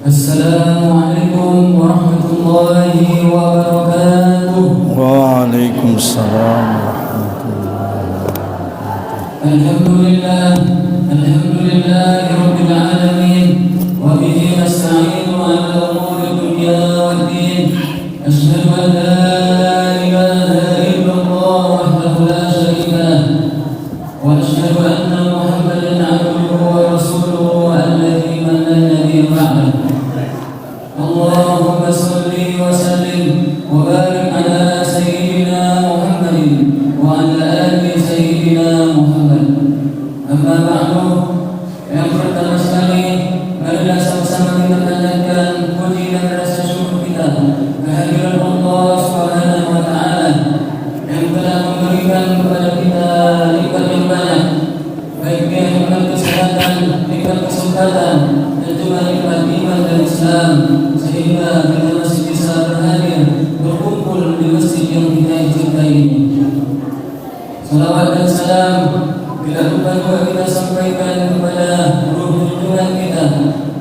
Assalamualaikum warahmatullahi wabarakatuh. Waalaikumsalam. Alhamdulillah rabbil alamin wa bihi nasta'inu 'ala umuri dunya waddin. Asyhadu an la ilaha illallah wahdahu la syarika lahu wa asyhadu anna Muhammadan 'abduhu wa rasuluhu alladzi man la nabiyya ba'dahu. Allahumma salli wa sallim wa barik ala sayyidina Muhammadin wa ala ali sayyidina Muhammad. Amma ba'du, yang pertama sekali marilah sama-sama kita panjatkan puji dan rasa syukur kita kehadiran Allah Subhanahu wa taala yang telah memberikan kepada kita nikmat yang banyak, baik nikmat kesehatan, nikmat kesempatan, dan juga nikmat iman dan Islam, sehingga kita masih bisa berhadir berkumpul di masjid yang kita cintai ini. Salawat dan salam bila lupa juga kita sampaikan kepada ruh junjungan kita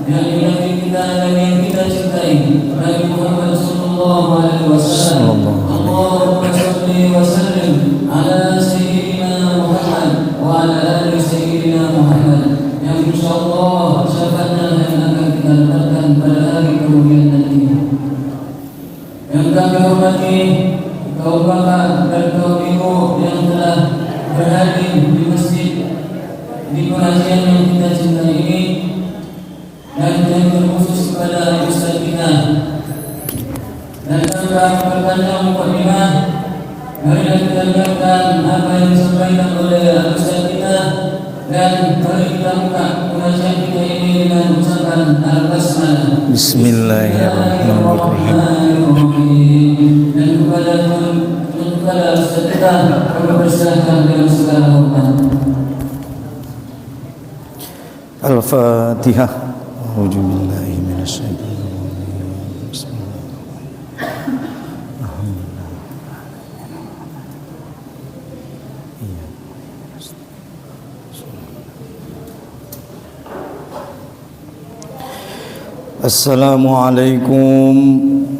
yang Nabi kita dan yang kita cintai, Nabi Muhammad sallallahu alaihi wasallam. Allahumma shalli wa sallim ala sayyidina Muhammad wa ala ali sayyidina Muhammad, yang insyaallah syafaatnya yang akan kita dapatkan pada hari kemudian nanti. Yang kami hormati kaum bapak dan kaum ibu yang telah berhadir di masjid di pengajian yang kita cintai ini, dan yang terkhusus kepada Ustaz kita. Dan tanpa berpanjang mukadimah, marilah kita dengarkan apa yang disampaikan oleh Ustaz kita, dan mari kita buka pengajian kita ini dengan ucapan al-basmalah. Bismillahirrahmanirrahim. Dan kepada Ustaz kita kami persilakan dengan segala hormat. Al-Fatihah. A'udzubillahi minasyaitonir rajim. Assalamualaikum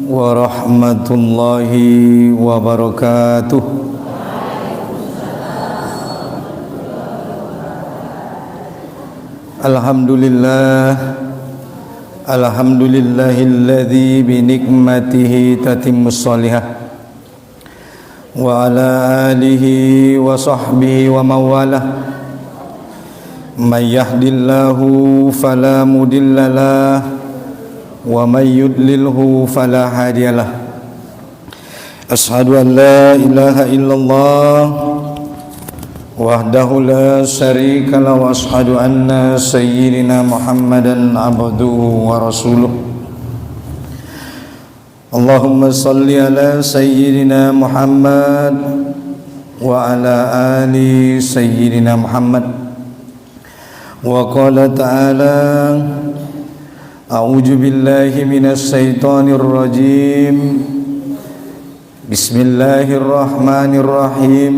warahmatullahi wabarakatuh. Alhamdulillahilladzi bi nikmatihi tatimmus shalihah wa ala alihi wa sahbihi wa mawalah. May yahdillahu fala mudhillalah wa may yudlilhu fala hadiyalah. Asyhadu an la ilaha illallah wahdahu la syarika lahu wa asyhadu anna sayyidina Muhammadan abduhu wa rasuluh. Allahumma salli ala sayyidina Muhammad wa ala ali sayyidina Muhammad. Wa qala ta'ala a'udzu billahi minasy syaithanir rajim. Bismillahirrahmanirrahim.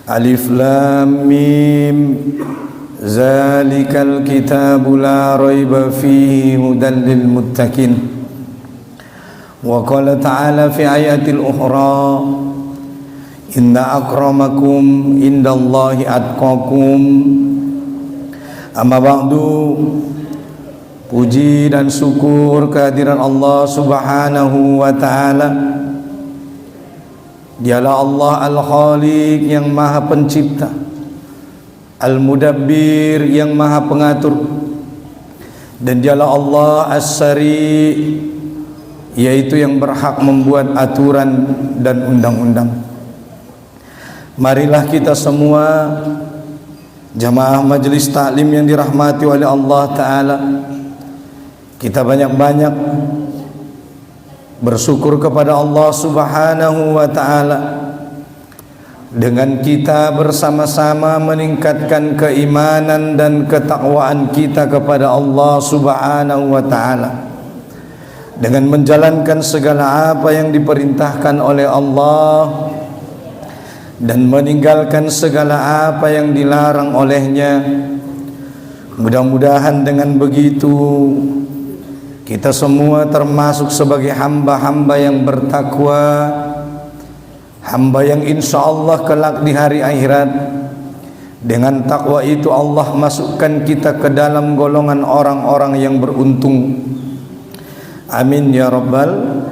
Alif lam mim. Zalikal kitabu la raiba fihi hudan lil muttaqin. Wa qala ta'ala fi ayatil ukhra. Inna akramakum indallahi atqakum. Amma ba'du. Puji dan syukur kehadiran Allah Subhanahu wa ta'ala. Dialah Allah Al-Khaliq yang Maha Pencipta, Al-Mudabbir yang Maha Pengatur, dan dialah Allah As-Sari, yaitu yang berhak membuat aturan dan undang-undang. Marilah kita semua jamaah majelis taklim yang dirahmati oleh Allah Ta'ala, kita banyak-banyak bersyukur kepada Allah Subhanahu wa ta'ala dengan kita bersama-sama meningkatkan keimanan dan ketakwaan kita kepada Allah Subhanahu wa ta'ala, dengan menjalankan segala apa yang diperintahkan oleh Allah dan meninggalkan segala apa yang dilarang olehnya. Mudah-mudahan dengan begitu kita semua termasuk sebagai hamba-hamba yang bertakwa, hamba yang insya Allah kelak di hari akhirat. Dengan takwa itu Allah masukkan kita ke dalam golongan orang-orang yang beruntung. Amin ya rabbal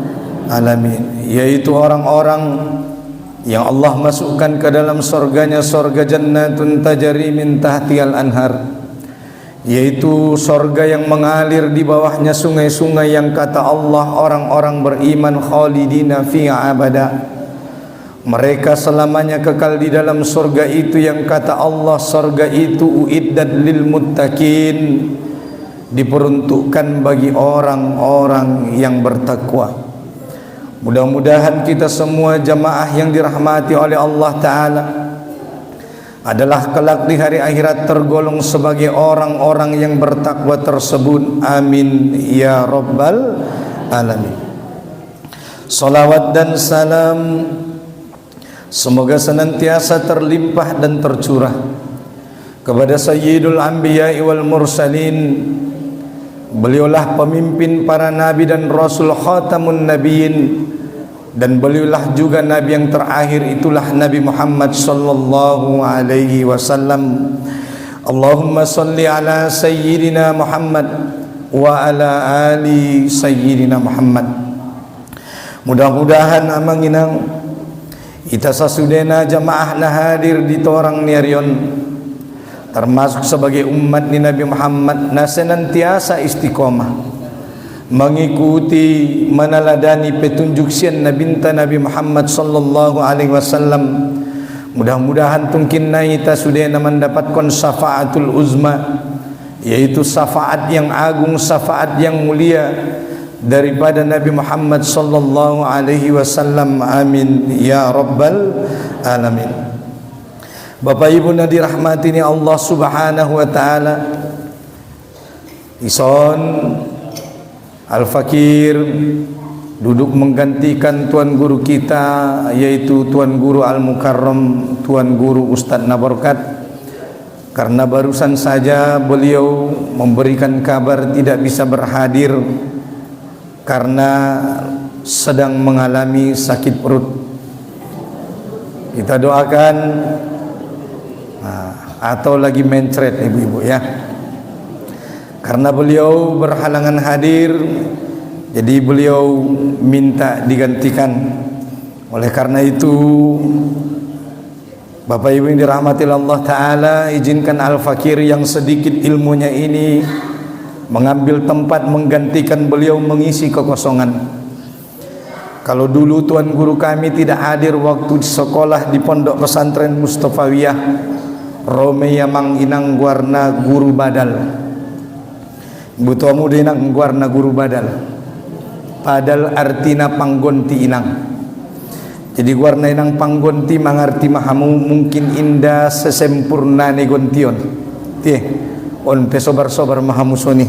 alamin. Yaitu orang-orang yang Allah masukkan ke dalam surganya, surga jannatun tajri min tahtihal anhar, yaitu surga yang mengalir di bawahnya sungai-sungai, yang kata Allah orang-orang beriman khalidina fiha abada, mereka selamanya kekal di dalam surga itu, yang kata Allah surga itu uiddat lil muttaqin, diperuntukkan bagi orang-orang yang bertakwa. Mudah-mudahan kita semua jamaah yang dirahmati oleh Allah Ta'ala adalah kelak di hari akhirat tergolong sebagai orang-orang yang bertakwa tersebut. Amin ya rabbal alamin. Salawat dan salam semoga senantiasa terlimpah dan tercurah kepada Sayyidul Anbiya wal Mursalin. Beliaulah pemimpin para nabi dan rasul, khatamun nabiyyin, dan beliaulah juga nabi yang terakhir, itulah Nabi Muhammad sallallahu alaihi wasallam. Allahumma salli ala sayyidina Muhammad wa ala ali sayyidina Muhammad. Mudah-mudahan amanginang ita sasudena jamaah na hadir di torang niarion, termasuk sebagai umat ni Nabi Muhammad, na senantiasa istiqomah mengikuti meneladani petunjuk sian nabinta Nabi Muhammad sallallahu alaihi wasallam. Mudah-mudahan tungkin kita sudah mendapatkan syafaatul uzma, yaitu syafaat yang agung, syafaat yang mulia daripada Nabi Muhammad sallallahu alaihi wasallam. Amin ya rabbal alamin. Bapak Ibu na dirahmati ni Allah Subhanahu wa taala, ison Al-Fakir duduk menggantikan tuan guru kita, yaitu Tuan Guru Al-Mukarram, Tuan Guru Ustadz Nabarkat, karena barusan saja beliau memberikan kabar tidak bisa berhadir karena sedang mengalami sakit perut. Kita doakan, atau lagi mencret ibu-ibu ya, karena beliau berhalangan hadir, jadi beliau minta digantikan. Oleh karena itu, Bapak Ibu yang dirahmati Allah Ta'ala, izinkan Al-Fakir yang sedikit ilmunya ini mengambil tempat menggantikan beliau, mengisi kekosongan. Kalau dulu Tuan Guru kami tidak hadir waktu di sekolah di Pondok Pesantren Mustafawiyah, Romeya mang inang guarna guru badal, butuamu dinang guarna guru badal, padal artina panggonti inang. Jadi guarna inang panggonti mangarti mahamu mungkin indah sesempurna negontion. Tih, on pesobar-sobar mahamusoni.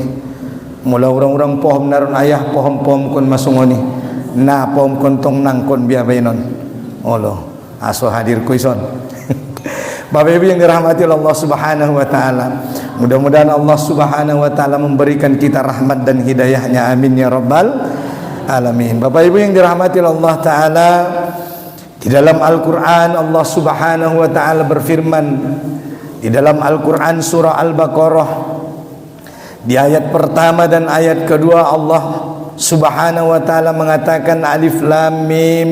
Mula orang-orang pohon naron ayah pohon-pohon kon masungoni. Na pohon kontong nang kon biabainon. Olo, aso hadir kuison. Bapak Ibu yang dirahmati Allah Subhanahu wa taala, mudah-mudahan Allah Subhanahu wa taala memberikan kita rahmat dan hidayahnya. Amin ya rabbal alamin. Bapak Ibu yang dirahmati Allah taala, di dalam Al-Qur'an Allah Subhanahu wa taala berfirman di dalam Al-Qur'an surah Al-Baqarah di ayat pertama dan ayat kedua, Allah Subhanahu wa taala mengatakan alif lam mim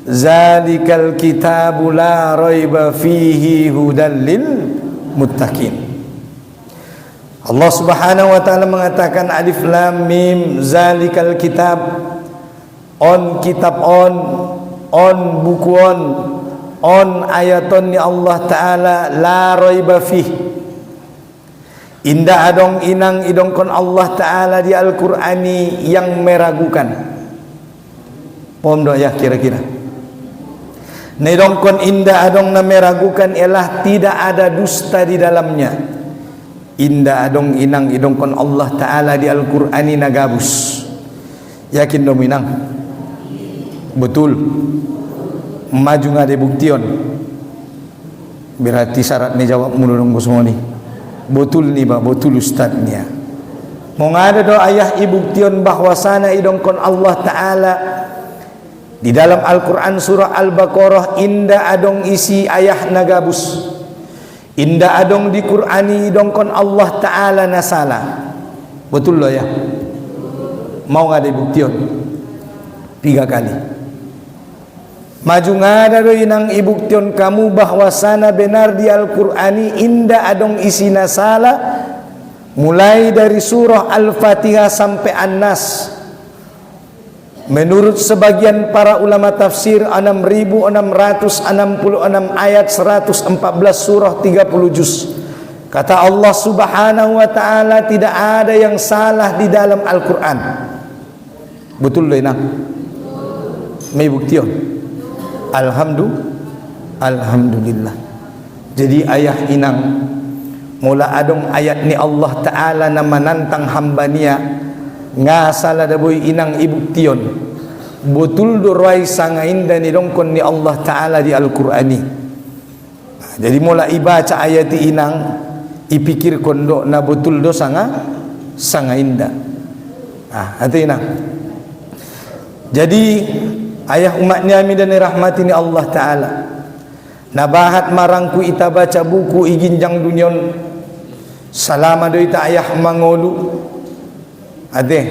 zalikal kitabu la raiba fihi hudal lil muttaqin. Allah Subhanahu wa taala mengatakan alif lam mim zalikal kitab, on kitab on buku on ayaton ni Allah taala la raiba fihi, indah adong inang idong kon Allah taala di Al-Qur'ani yang meragukan. Pom do ya kira-kira nedongkon indah adong na meragukan ialah tidak ada dusta di dalamnya. Indah adong inang idongkon Allah Ta'ala di Al-Qur'ani nagabus. Yakin dong inang? Betul. Maju ngade buktion. Berarti syarat ni jawab mulu dong semua ni. Betul ni ba, betul ustadnya. Mengada do ayah ibuktion bahwasana idongkon Allah Ta'ala di dalam Al-Quran surah Al-Baqarah inda adong isi ayah nagabus, inda adong di Qur'ani idongkon Allah Ta'ala nasala. Betul loh ya? Mau ngada ibuktion 3 kali. Maju ngada do inang ibuktion kamu bahwasana benar di Al-Qur'ani inda adong isi nasala, mulai dari surah Al-Fatihah sampai An-Nas. Menurut sebagian para ulama tafsir 6.666 ayat 114 surah 30 juz. Kata Allah Subhanahu wa ta'ala, tidak ada yang salah di dalam Al-Quran. Betul loh inang? May buktion. Alhamdulillah. Jadi ayah inang, mula adong ayat ni Allah Ta'ala na manantang hamba niya, nga sala daboy inang ibuktion. Betul doray sangainda ni dongkon ni Allah Ta'ala di Al-Qur'ani. Jadi mula ibaca ayat inang, ipikir kondo na betul do sangainda. Hati inang. Jadi ayah umat nyami dan rahmati ni Allah Ta'ala, nabahat marangku ita baca buku iginjang dunyon salama do ita ayah mangolu ade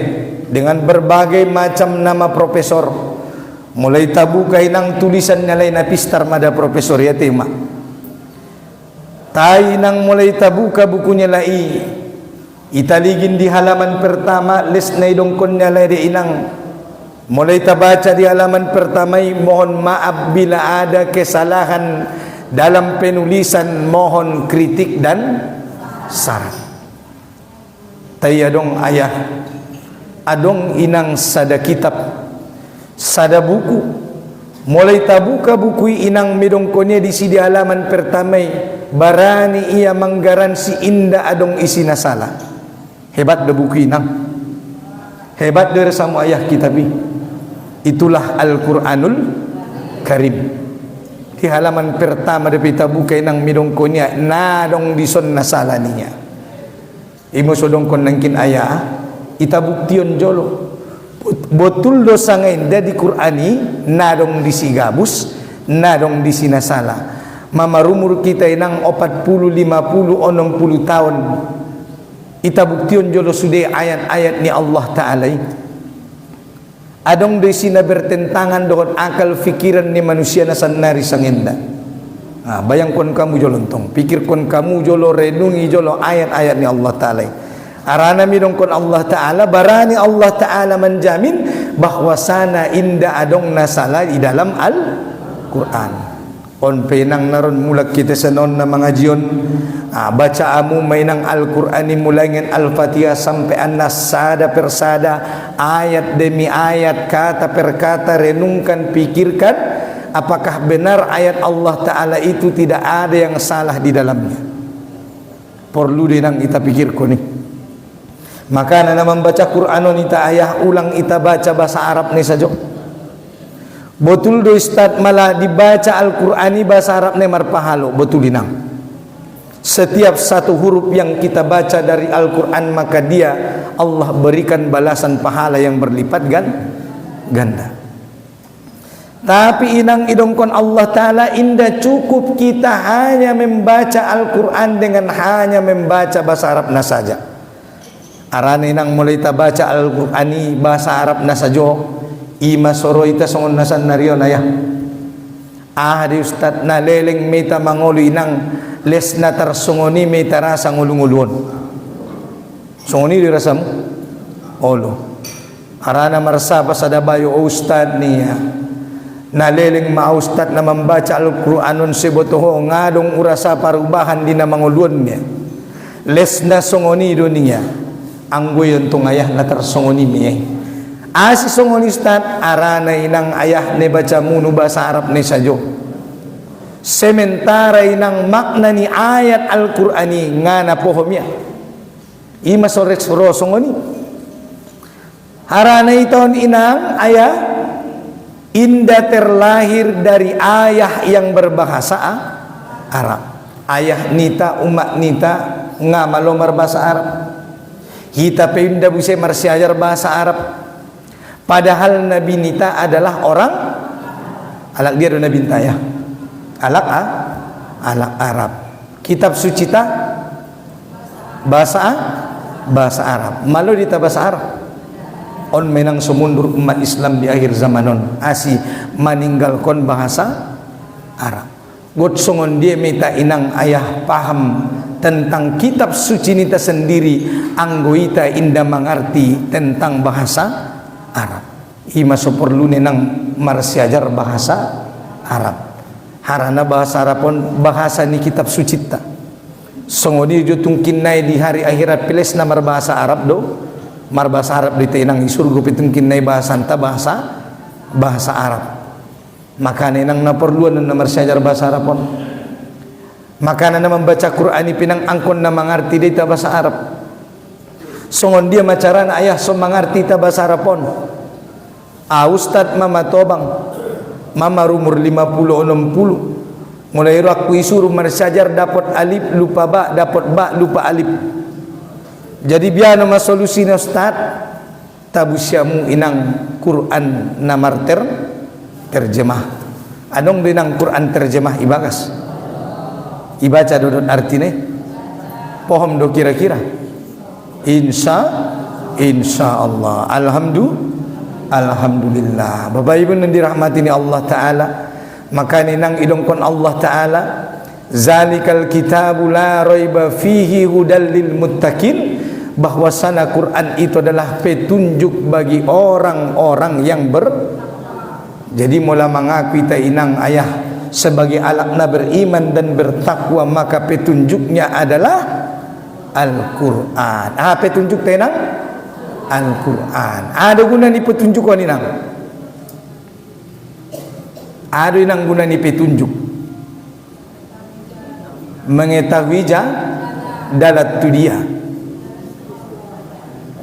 dengan berbagai macam nama profesor, mulai tabu kainang tulisan nyalai na pistar mada profesor ya tema tai nang mulai tabu ka bukunya lai italigin di halaman pertama les na idongkon nyalai de inang. Mulai tabaca di halaman pertama, mohon maaf bila ada kesalahan dalam penulisan, mohon kritik dan saran. Tayadong ayah, adong inang sada kitab, sada buku. Mulai tabuka buku inang medongkonya di sidi halaman pertama, barani ia manggaransi inda adong isi nasala. Hebat de buku inang, hebat de resamu ayah kitabi. Itulah Al-Quranul Karim. Di halaman pertama dari buka inang midongkonya nadong dison nasalaninya. Imo sodongkon nangkin ayah ita buktion jolo. Betul dosa ngainda di Qur'ani nadong disigabus, nadong disinasala. Mamarumur kita inang 40, 50, 60 tahun. Ita buktion jolo sudah ayat-ayat ni Allah Ta'ala. Adong desi na bertentangan dengan akal fikiran ni manusia na sanari sangenda. Bayangkan kamu jolontong, pikirkan kamu jolo, renungi jolo ayat-ayat ni Allah Ta'ala. Arana midongkon Allah Ta'ala, barani Allah Ta'ala menjamin bahwasana inda adong nasala di dalam Al-Quran. On penang naron mulak kita sanon na mga jion, baca amu mainang Al-Qur'ani mulai dengan Al-Fatihah sampai An-Nas sada persada, ayat demi ayat, kata per kata, renungkan, pikirkan apakah benar ayat Allah Ta'ala itu tidak ada yang salah di dalamnya. Perlu dinang kita pikirkan nih. Maka na membaca Qur'anon ita ayah ulang ita baca bahasa Arab ni saja. Betul do Ustaz, malah dibaca Al-Qur'ani bahasa Arab ne marpahalo. Betul inang. Setiap satu huruf yang kita baca dari Al-Qur'an maka dia Allah berikan balasan pahala yang berlipat ganda. Tapi inang idongkon Allah Ta'ala indah cukup kita hanya membaca Al-Qur'an dengan hanya membaca bahasa Arab na saja. Aran inang mulai ta baca Al-Qur'ani bahasa Arab na sajo. Ima soro ita songon nasan nariyo na ya. Di Ustaz na leleng meta mangolo inang les na tarsongoni meta rasa ngulungulun. Songoni dirasa mo? Olo. Arana marsapa sa dabayo o Ustaz niya. Na leleng ma Ustaz na membaca Al-Qur'anon sebotoho ngadong urasa parubahan di na mangulun niya. Les na songoni do niya. Anggoy yung tungayah na tarsongoni niya. Asi songon Ustaz arana inang ayah ne baca munu bahasa Arab ne sajo. Sementara inang makna ni ayat Al-Qur'ani ngana pohomnya. Ima sorek suro songoni. Arana iton inang ayah indah terlahir dari ayah yang berbahasa Arab. Ayah nita umat nita ngamalomar bahasa Arab. Kita peinda bisa marsiajar bahasa Arab. Padahal Nabi Nita adalah orang alak dia Nabi Nita ya. Alak Arab. Kitab suci ta bahasa Arab. Malu dita bahasa Arab. On menang semundur umat Islam di akhir zamanon asi meninggalkan bahasa Arab. God songon dia minta inang ayah paham tentang kitab suci nita sendiri, anggoita indah mengerti tentang bahasa Arab. Ima perlu nenang marsiajar bahasa Arab. Harana bahasa Arab pun bahasa ni kitab suci ta. Songo dia jutungkin nai di hari akhirat piles namar bahasa Arab do. Mar bahasa Arab di tenang isurgo pitungkin nai bahasa anta bahasa Arab. Maka nenang na perluan na marsiajar bahasa Arab pun. Maka na membaca Quran ni pinang angkon na mengerti dita bahasa Arab. Songon dia macaran ayah so mengerti ta bahasa Arab pun. Ustad mama tobang mama umur 50-60 mulai aku isuruh marsiajar dapat alif lupa ba, dapat ba lupa alif. Jadi biar nama solusi na ustad tabusyamu inang Quran namar terjemah. Anong dinang Quran terjemah ibagas. Ibaca dodot artine. Pohon do kira-kira. Insya Allah. Alhamdulillah. Bapak Ibu yang dirahmati ni Allah Ta'ala, maka ninang idongkon Allah Ta'ala, zalikal kitabu la raiba fihi hudal lil muttaqin, bahwasana Quran itu adalah petunjuk bagi orang-orang yang jadi mula mengaku kita inang ayah sebagai alakna beriman dan bertakwa, maka petunjuknya adalah Al-Quran. Petunjuk tenang Al-Quran. Ada guna ni petunjuk ko ninang. Ada inang guna ni petunjuk. Mengetahui dalat tu dia.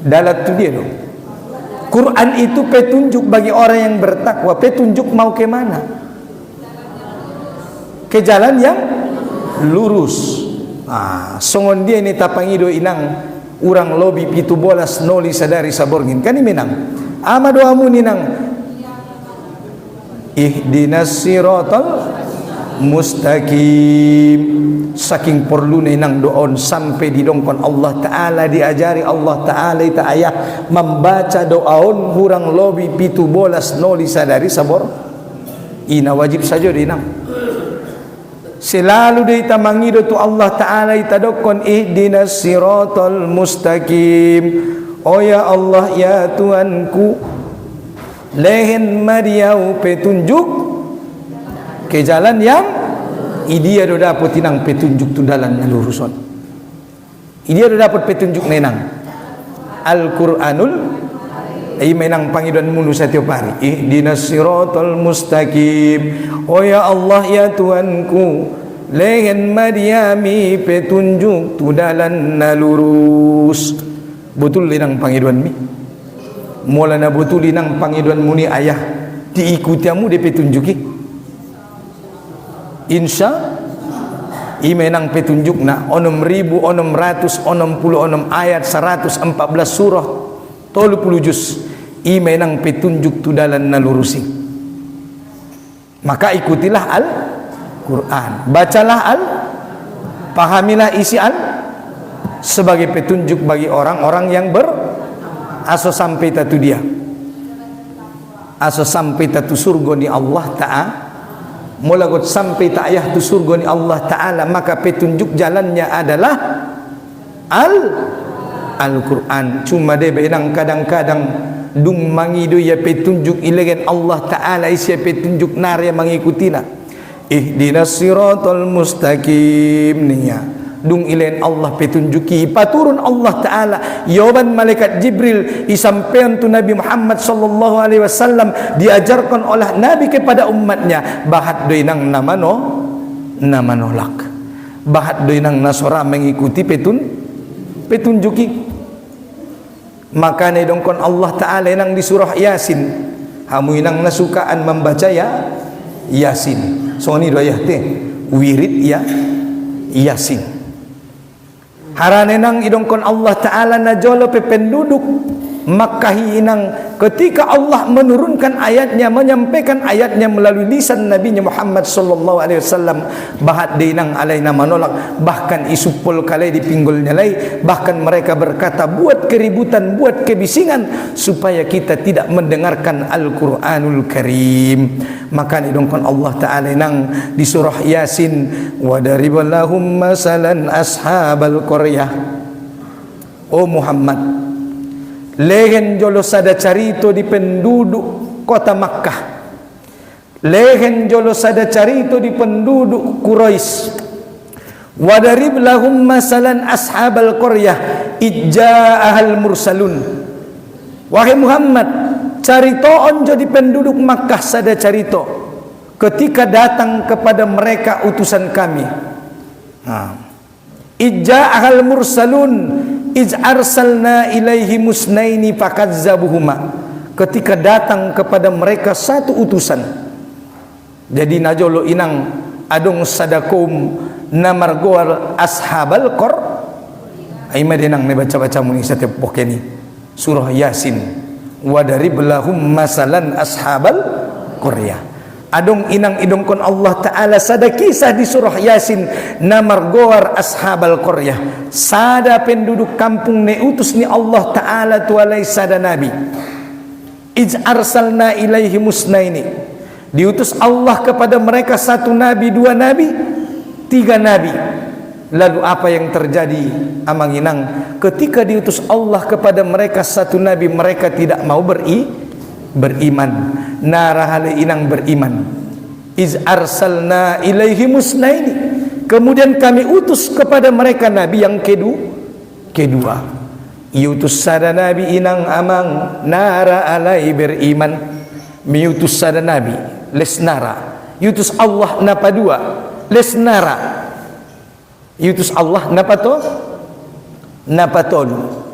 Dalat tu dia dong. Quran itu petunjuk bagi orang yang bertakwa. Petunjuk mau ke mana? Ke jalan yang lurus. Songon dia ni tapangido inang urang lobi pitu bolas noli sadari saborngin kan minang ama doamu ninang ihdinas siratal mustaqim. Saking perlu ninang doon sampai didongkon Allah Ta'ala, diajari Allah Ta'ala ita ayah membaca doaon urang lobi pitu bolas noli sadari sabor ina wajib saja dinang. Selalu dia mangido tu Allah Ta'ala itadokon ihdinas siratal mustaqim. Oh ya Allah ya Tuhanku, lehen mariau petunjuk ke jalan yang idia do dapat tinang petunjuk tu dalan luruson. Idia do dapat petunjuk nenang Al-Quranul menang panggilan mulu setiap hari. Ihdinas siratal mustaqim. Oh ya Allah ya Tuhanku, lehen mariami petunjuk tu dalan lurus. Betul linang panggilan mi. Mula na betul linang panggilan mu ni ayah diikutiamu de petunjuki. Insya menang petunjuk na 6.666 ayat 114 surah 30 juz menang petunjuk tu dalan nalurusi. Maka ikutilah Al-Quran, bacalah pahamilah isi sebagai petunjuk bagi orang-orang yang aso sampai tatu dia, aso sampai tatu surga ni Allah Ta'ala. Mula kot sampai tak ayah tu surga ni Allah Ta'ala, maka petunjuk jalannya adalah Al-Quran. Cuma dia benang kadang-kadang dung mangidu ya petunjuk ilegen Allah Ta'ala isi petunjuk nar yang mengikutilah. Ihdinas siratal mustaqim niya dung ilen Allah petunjuki paturun Allah Ta'ala jawaban malaikat Jibril disampaikan tu Nabi Muhammad sallallahu alaihi wasallam, diajarkan oleh Nabi kepada umatnya bahat doinang namanolak bahat doinang nasora mengikuti petunjuki. Maka nedongkon Allah Ta'ala nang di surah Yasin, hamu inang nasukaan membaca Yasin. So ni do ayat te wirid Yasin. Harane nang idongkon Allah Ta'ala na jolo pe penduduk Makkah inang ketika Allah menurunkan ayatnya, menyampaikan ayatnya melalui lisan Nabi Muhammad sallallahu alaihi wasallam, bahat dinang alaina menolak, bahkan isupul kalai di pinggulnya lai, bahkan mereka berkata buat keributan, buat kebisingan supaya kita tidak mendengarkan Al-Qur'anul Karim. Maka didongkon Allah Ta'ala nang di surah Yasin, wa dariballahum masalan ashabal qaryah. Oh Muhammad, lehen jolo sada carito di penduduk kota Makkah, lehen jolo sada carito di penduduk Quraisy. Wadarib lahum masalan ashabal qaryah ijja'ahal mursalun. Wahai Muhammad, carito onjo di penduduk Makkah sada carito ketika datang kepada mereka utusan kami. Ijja'ahal mursalun iz arsalna ilaihi musnaini fakazzabuhuma. Ketika datang kepada mereka satu utusan. Jadi najolo inang adong sadakum namargoal ashabal qor. Aima denang ne baca-baca muni setiap pokeni surah Yasin. Wadarib lahum masalan ashabal qaryah. Adong inang idongkon Allah Ta'ala sada kisah di surah Yasin namargoar ashabal qaryah, sada penduduk kampung ne utus ni Allah Ta'ala tualai sada nabi. Iz arsalna ilaihi musnaini, diutus Allah kepada mereka satu nabi, dua nabi, tiga nabi. Lalu apa yang terjadi amang inang ketika diutus Allah kepada mereka satu nabi, mereka tidak mau beriman. Narahale inang beriman. Iz arsalna ilaihi musnaini, kemudian kami utus kepada mereka nabi yang kedua. Iutus sada nabi inang amang nara alai beriman. Miutus sada nabi lesnara. Iutus Allah napa dua lesnara. Iutus Allah napa to napa tolu.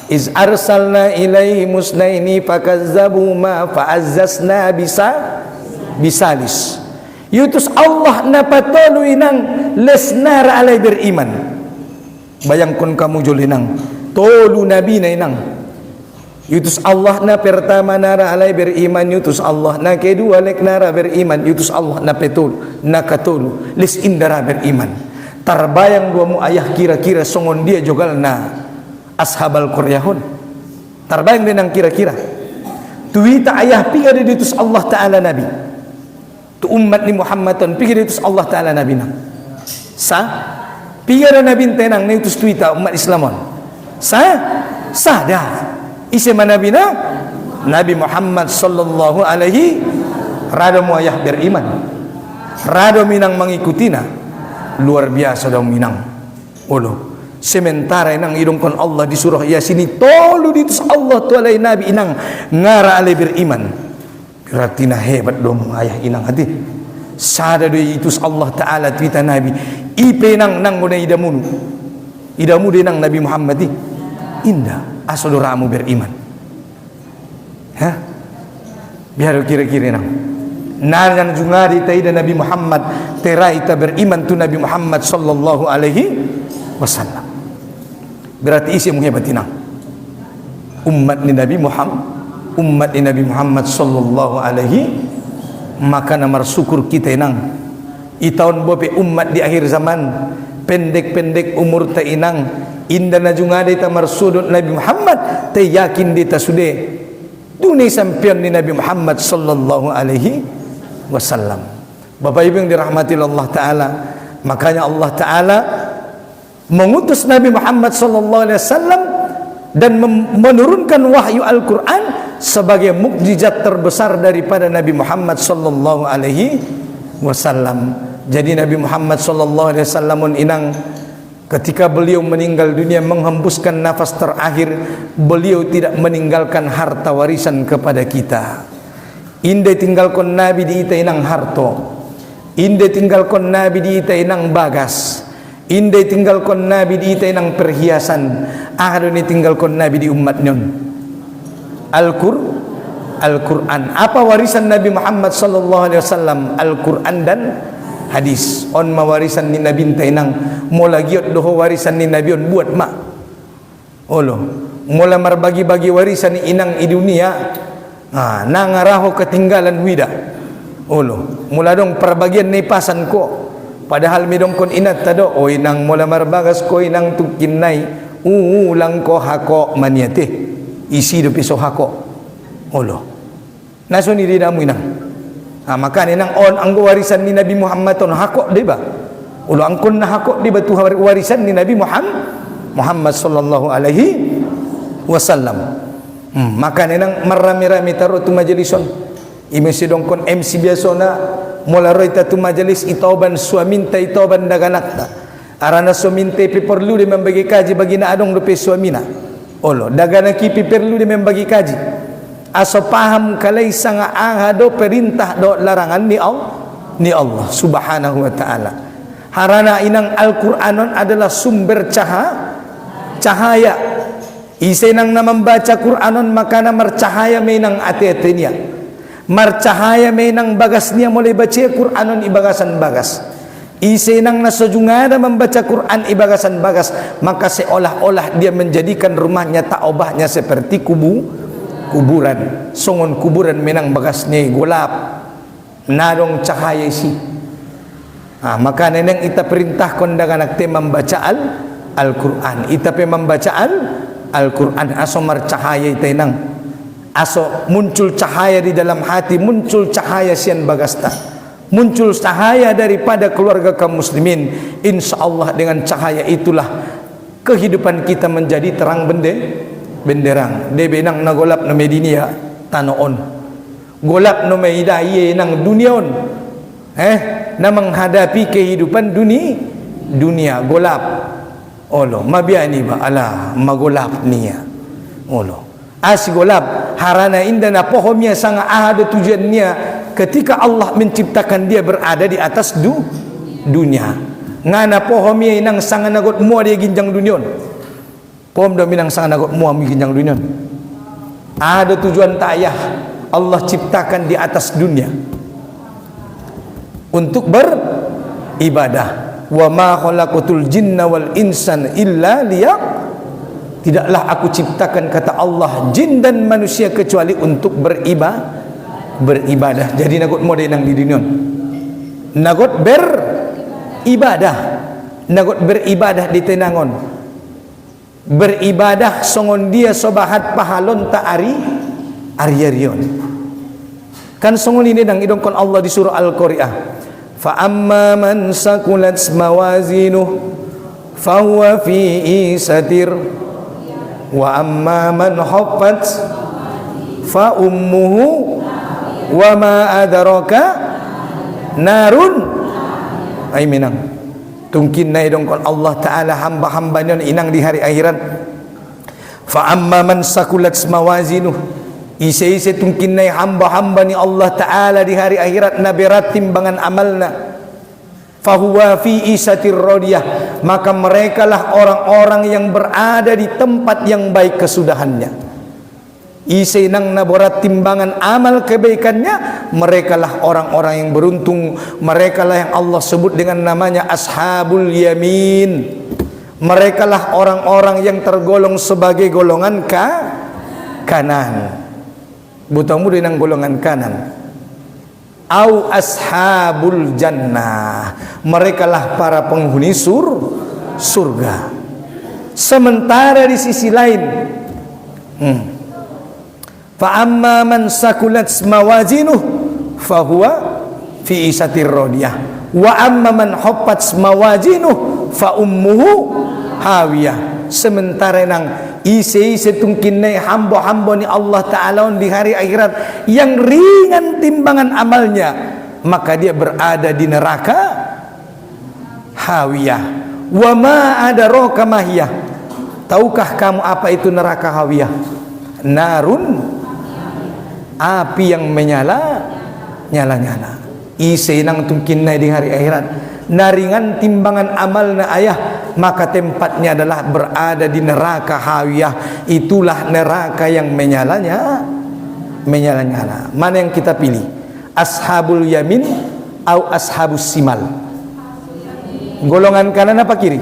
Iz arsalna ilaihi musnaini fakazzabuma fa'azzasna bisalis. Yutus Allah napatolu inang lesnar alai beriman. Bayangkan kamu jolinang tolu nabi na inang. Yutus Allah na pertama nara alai beriman, yutus Allah na kedua lek nara beriman, yutus Allah na petul na katolu les indara beriman. Tarbayang dua mu ayah kira-kira songon dia jogal na ashabal qaryahun. Tarbayang din ang kira-kira tuwita ayah piga diutus Allah Ta'ala nabi tu umat ni Muhammadon piga diutus Allah Ta'ala nabi nang sa piga na nabi tenang niutus tuwita umat Islamon sa dah isi manabi na Nabi Muhammad sallallahu alaihi rado mo ayah beriman, rado minang mengikuti na luar biasa daw minang ulo. Sementara inang idongkon Allah di surah Yasin tolu ditus Allah tualai nabi inang ngara alai beriman. Berarti na hebat dong ayah inang hati. Sada do itus Allah Ta'ala tuita nabi ipe nang guna idamu dinang Nabi Muhammad di indah asodoramu beriman. Hah? Biar kira-kira nang nanan jungari taida Nabi Muhammad terai ta beriman tu Nabi Muhammad sallallahu alaihi wasallam. Berarti isi menghebatinang umat ni Nabi Muhammad sallallahu alaihi, maka namar syukur kita inang itaon bope umat di akhir zaman pendek-pendek umur ta inang inda na jungade ta marsudut Nabi Muhammad te yakin dita sude dunia sampian ni Nabi Muhammad sallallahu alaihi wasallam. Bapak Ibu yang dirahmati Allah Ta'ala, makanya Allah Ta'ala mengutus Nabi Muhammad sallallahu alaihi wasallam dan menurunkan wahyu Al-Qur'an sebagai mukjizat terbesar daripada Nabi Muhammad sallallahu alaihi wasallam. Jadi Nabi Muhammad sallallahu alaihi wasallam inang ketika beliau meninggal dunia menghembuskan nafas terakhir, beliau tidak meninggalkan harta warisan kepada kita. Inde tinggalkan Nabi di ita inang harto, inde tinggalkan Nabi di ita inang bagas, inde tinggalkan Nabi di ita inang perhiasan, ahadu ni tinggalkan Nabi di umat nyon Al-Quran. Apa warisan Nabi Muhammad sallallahu alaihi wasallam? Al-Quran dan hadis. On mawarisan ni Nabi tainang mula giot doho warisan ni nabion buat mak olo mula marbagi-bagi warisan ni inang i dunia nangaraho ketinggalan wida olo mula dong perbagian ni pasan ko padahal midong kon inat tado o inang mula marbagas ko inang tukinay ulang ko hako maniate isi do piso hako olo naso ni didamu inang maka nang on ang warisan ni Nabi Muhammad ton hako di ba ulo angkon na hako di ba tu warisan ni Nabi Muhammad sallallahu alaihi wasallam maka nang marami-rami taro tu majalison imesi dongkon MC biasa na mula roy ta tu majalis itoban suaminta itoban daganakta arana suaminta perlu di membagi kaji bagi na adong rupi suamina olo daganaki perlu di membagi kaji aso paham kalay sanga angado perintah do larangan ni Allah subhanahu wa ta'ala harana inang Al-Qur'anon adalah sumber cahaya isay nang na membaca Qur'anon maka na marcahaya may nang ate-ate niya marcahaya may nang bagas niya mulai baca Qur'anon ibagasan bagas isay nang nasujungada membaca Qur'an ibagasan bagas maka seolah-olah dia menjadikan rumahnya taobahnya seperti kuburan songon kuburan menang bagas ni gulap nadong cahaya isi maka neneng ita perintah kondangan akte membaca Al-Quran ita pe membaca Al-Quran aso marcahaya ita nang aso muncul cahaya di dalam hati muncul cahaya sian bagasta muncul cahaya daripada keluarga kaum muslimin insyaallah dengan cahaya itulah kehidupan kita menjadi terang benderang debe nang nagolap na medinia tanoon golap no meidaye nang duniaon na menghadapi kehidupan dunia golap olo mabiani ba ala magolap niya olo golap harana inda na pohomnya sanga ada tujuannya ketika Allah menciptakan dia berada di atas dunia ngana pohomnya nang sanga nagot mua dia ginjang dunion pom do minang sang nagot mua ginjang dunia ada tujuan tayah Allah ciptakan di atas dunia untuk beribadah wa ma khalaqatul jinna wal insan illa tidaklah aku ciptakan kata Allah jin dan manusia kecuali untuk beribadah jadi nagot mua dia nang di dunia nagot beribadah di tenangon beribadah songon dia sobahat pahalon ta arion kan songon ini dang idongkon Allah di surah Al-Qari'ah fa amma man sakulat mawazinuh fa huwa fi isatir wa amma man khaffat fa ummuhu wa ma adraka narun ay minang tungkin na idongkon Allah Ta'ala hamba-hambanya inang di hari akhirat fa amma man sakulat mawazinuh isi tungkin na hamba-hamba ni Allah Ta'ala di hari akhirat na berat timbangan amalna fahuwa fi isatir radiyah maka merekalah orang-orang yang berada di tempat yang baik kesudahannya isi nang naborat timbangan amal kebaikannya merekalah orang-orang yang beruntung merekalah yang Allah sebut dengan namanya ashabul yamin merekalah orang-orang yang tergolong sebagai golongan kanan butamu dengan golongan kanan au ashabul jannah merekalah para penghuni surga sementara di sisi lain fa amma man sakulat mawazinuh fa huwa fi isatir radiyah wa amma man khaffat mawazinuh fa ummuhu hawiyah sementara nang isi setungkinai hamba-hamba ni Allah Ta'ala di hari akhirat yang ringan timbangan amalnya maka dia berada di neraka hawiyah wa ma adraka mahiyah tahukah kamu apa itu neraka hawiyah narun api yang nyala-nyala isi nang tungkinai di hari akhirat naringan timbangan amal na ayah maka tempatnya adalah berada di neraka hawiyah itulah neraka yang menyala-nyala mana yang kita pilih ashabul yamin atau ashabus simal Golongan kanan apa kiri?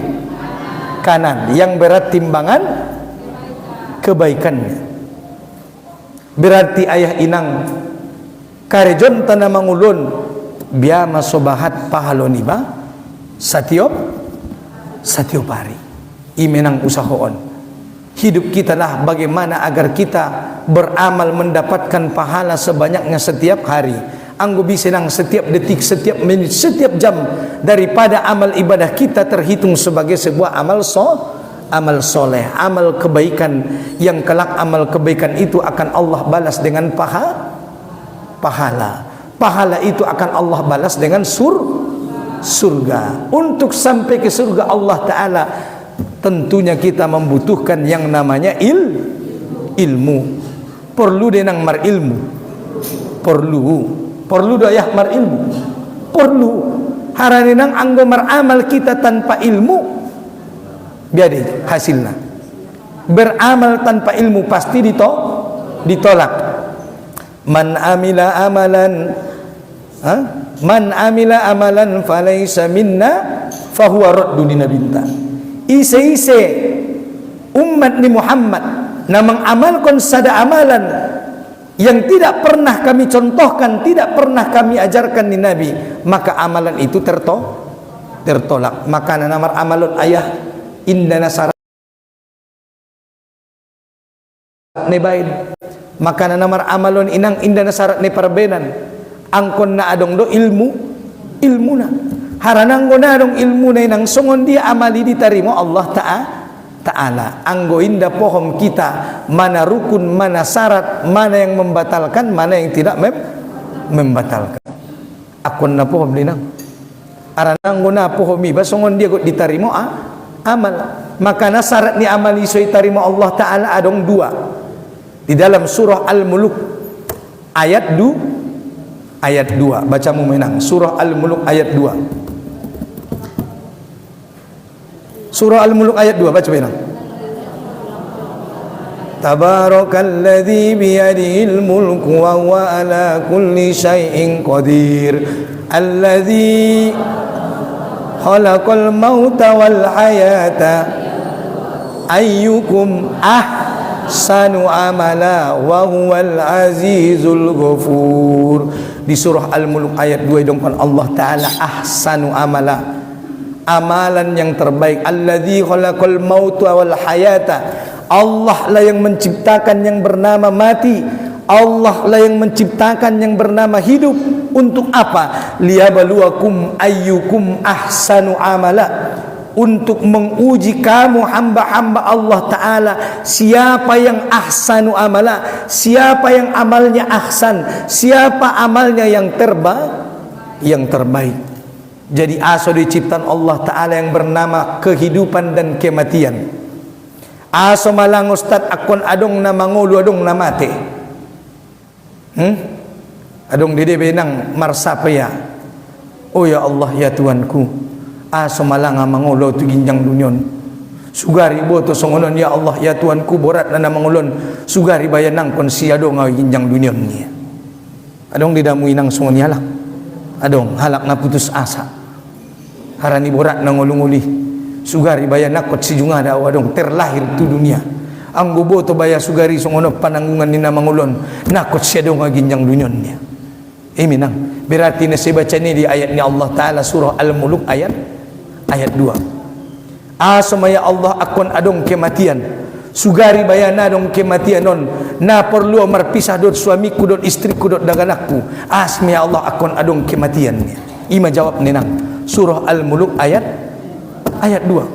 Kanan. Yang berat timbangan kebaikannya. Berarti ayah inang karejon tanah mangulun biama sobahat pahaloni ba satiop hari imenang usahoon. Hidup kita lah bagaimana agar kita beramal mendapatkan pahala sebanyaknya setiap hari. Anggo bisa nang setiap detik, setiap menit, setiap jam daripada amal ibadah kita terhitung sebagai sebuah amal soleh, amal kebaikan yang kelak amal kebaikan itu akan Allah balas dengan pahala. Pahala itu akan Allah balas dengan surga. Untuk sampai ke surga Allah Ta'ala tentunya kita membutuhkan yang namanya ilmu. Perlu denang mar ilmu. Perlu doyah mar ilmu. Perlu. Haraninang anggo meramal kita tanpa ilmu biadi hasilnya. Beramal tanpa ilmu pasti ditolak. Man amila amalan falaysa minna fahuwa raddu dinabinta. Ise umat ni Muhammad na mengamalkan sada amalan yang tidak pernah kami contohkan, tidak pernah kami ajarkan di Nabi, maka amalan itu tertolak. Maka namar amalun ayah indana syarat ne baid, maka namar amalun inang indana syarat ne parbenan angkon na adong do ilmuna haranang go na adong ilmuna inang songon dia amali ditarimo Allah Ta'ala. Anggo inda pohon kita mana rukun, mana syarat, mana yang membatalkan, mana yang tidak membatalkan. Akon na pohon linang aranang go na pohon mi basongon dia go ditarimo amal. Maka na syarat ni amal iso itarimo Allah Ta'ala adong dua. Di dalam surah Al-Muluk ayat 2 baca mu menang surah Al-Muluk ayat 2. Surah Al-Muluk ayat 2 baca menang. Tabarakalladzi biyadihil mulku wa huwa ala kulli syai'in qadir. Alladzi khalaqal mauta wal hayata ayyukum ahsanu amala wa huwal azizul ghafur. Di surah Al-Muluk ayat 2 dongkon Allah Ta'ala ahsanu amala, amalan yang terbaik. Alladzi khalaqal mauta wal hayata, Allah lah yang menciptakan yang bernama mati, Allah lah yang menciptakan yang bernama hidup. Untuk apa? Liyabluwakum ayyukum ahsanu amala, untuk menguji kamu hamba-hamba Allah Ta'ala siapa yang ahsanu amala, siapa yang amalnya ahsan, siapa amalnya yang terbaik. Jadi aso diciptaan Allah Ta'ala yang bernama kehidupan dan kematian. Aso malang ustad akon adong na mangulu adong na mate. Adong dede benang marsapaya. Oh ya Allah ya Tuanku, aso malang mangulo tu ginjang dunyon. Sugari boto songonon ya Allah ya Tuanku borat na mangulon sugari bayanang kon siado nga ginjang dunyon niya. Adong didamuy nang songon halak. Adong halak na putus asa. Harani borat na ngulunguli. Sugari bayanak kot si junga daw adong terlahir tu dunia. Ang boto baya sugari songono pananggungan ni na mangulon nakot siado nga ginjang dunyon niya. Minang. Berarti na baca ni di ayat ni Allah Ta'ala surah Al-Muluk ayat 2. Asmaya Allah akon adong kematian. Sugari bayana adong kematian non. Na perlu marpisah dot suamiku dot istriku dot daganakku. Asmaya Allah akon adong kematian. Ima jawab ninang. Surah Al-Muluk ayat 2.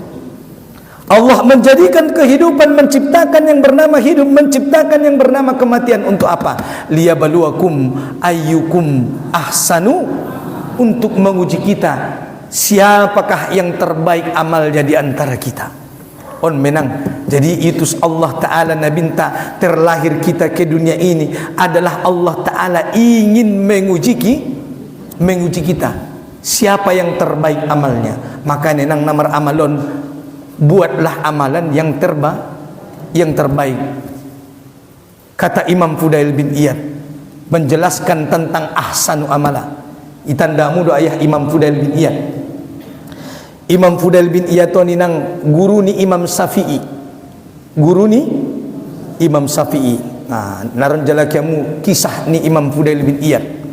Allah menjadikan kehidupan, menciptakan yang bernama hidup, menciptakan yang bernama kematian untuk apa? Liyabluwakum ayyukum ahsanu, untuk menguji kita siapakah yang terbaik amalnya di antara kita. On menang. Jadi itu Allah Ta'ala nabinta terlahir kita ke dunia ini adalah Allah Ta'ala ingin menguji kita siapa yang terbaik amalnya. Maka nenang namar amalon, buatlah amalan yang terbaik. Kata Imam Fudail bin Iyad menjelaskan tentang ahsanu amala. Itandamu do ayah Imam Fudail bin Iyad. Imam Fudail bin Iyad ni nang guru ni Imam Syafi'i. Guru ni Imam Syafi'i. Nah, naron jalakiamu kisah ni Imam Fudail bin Iyad.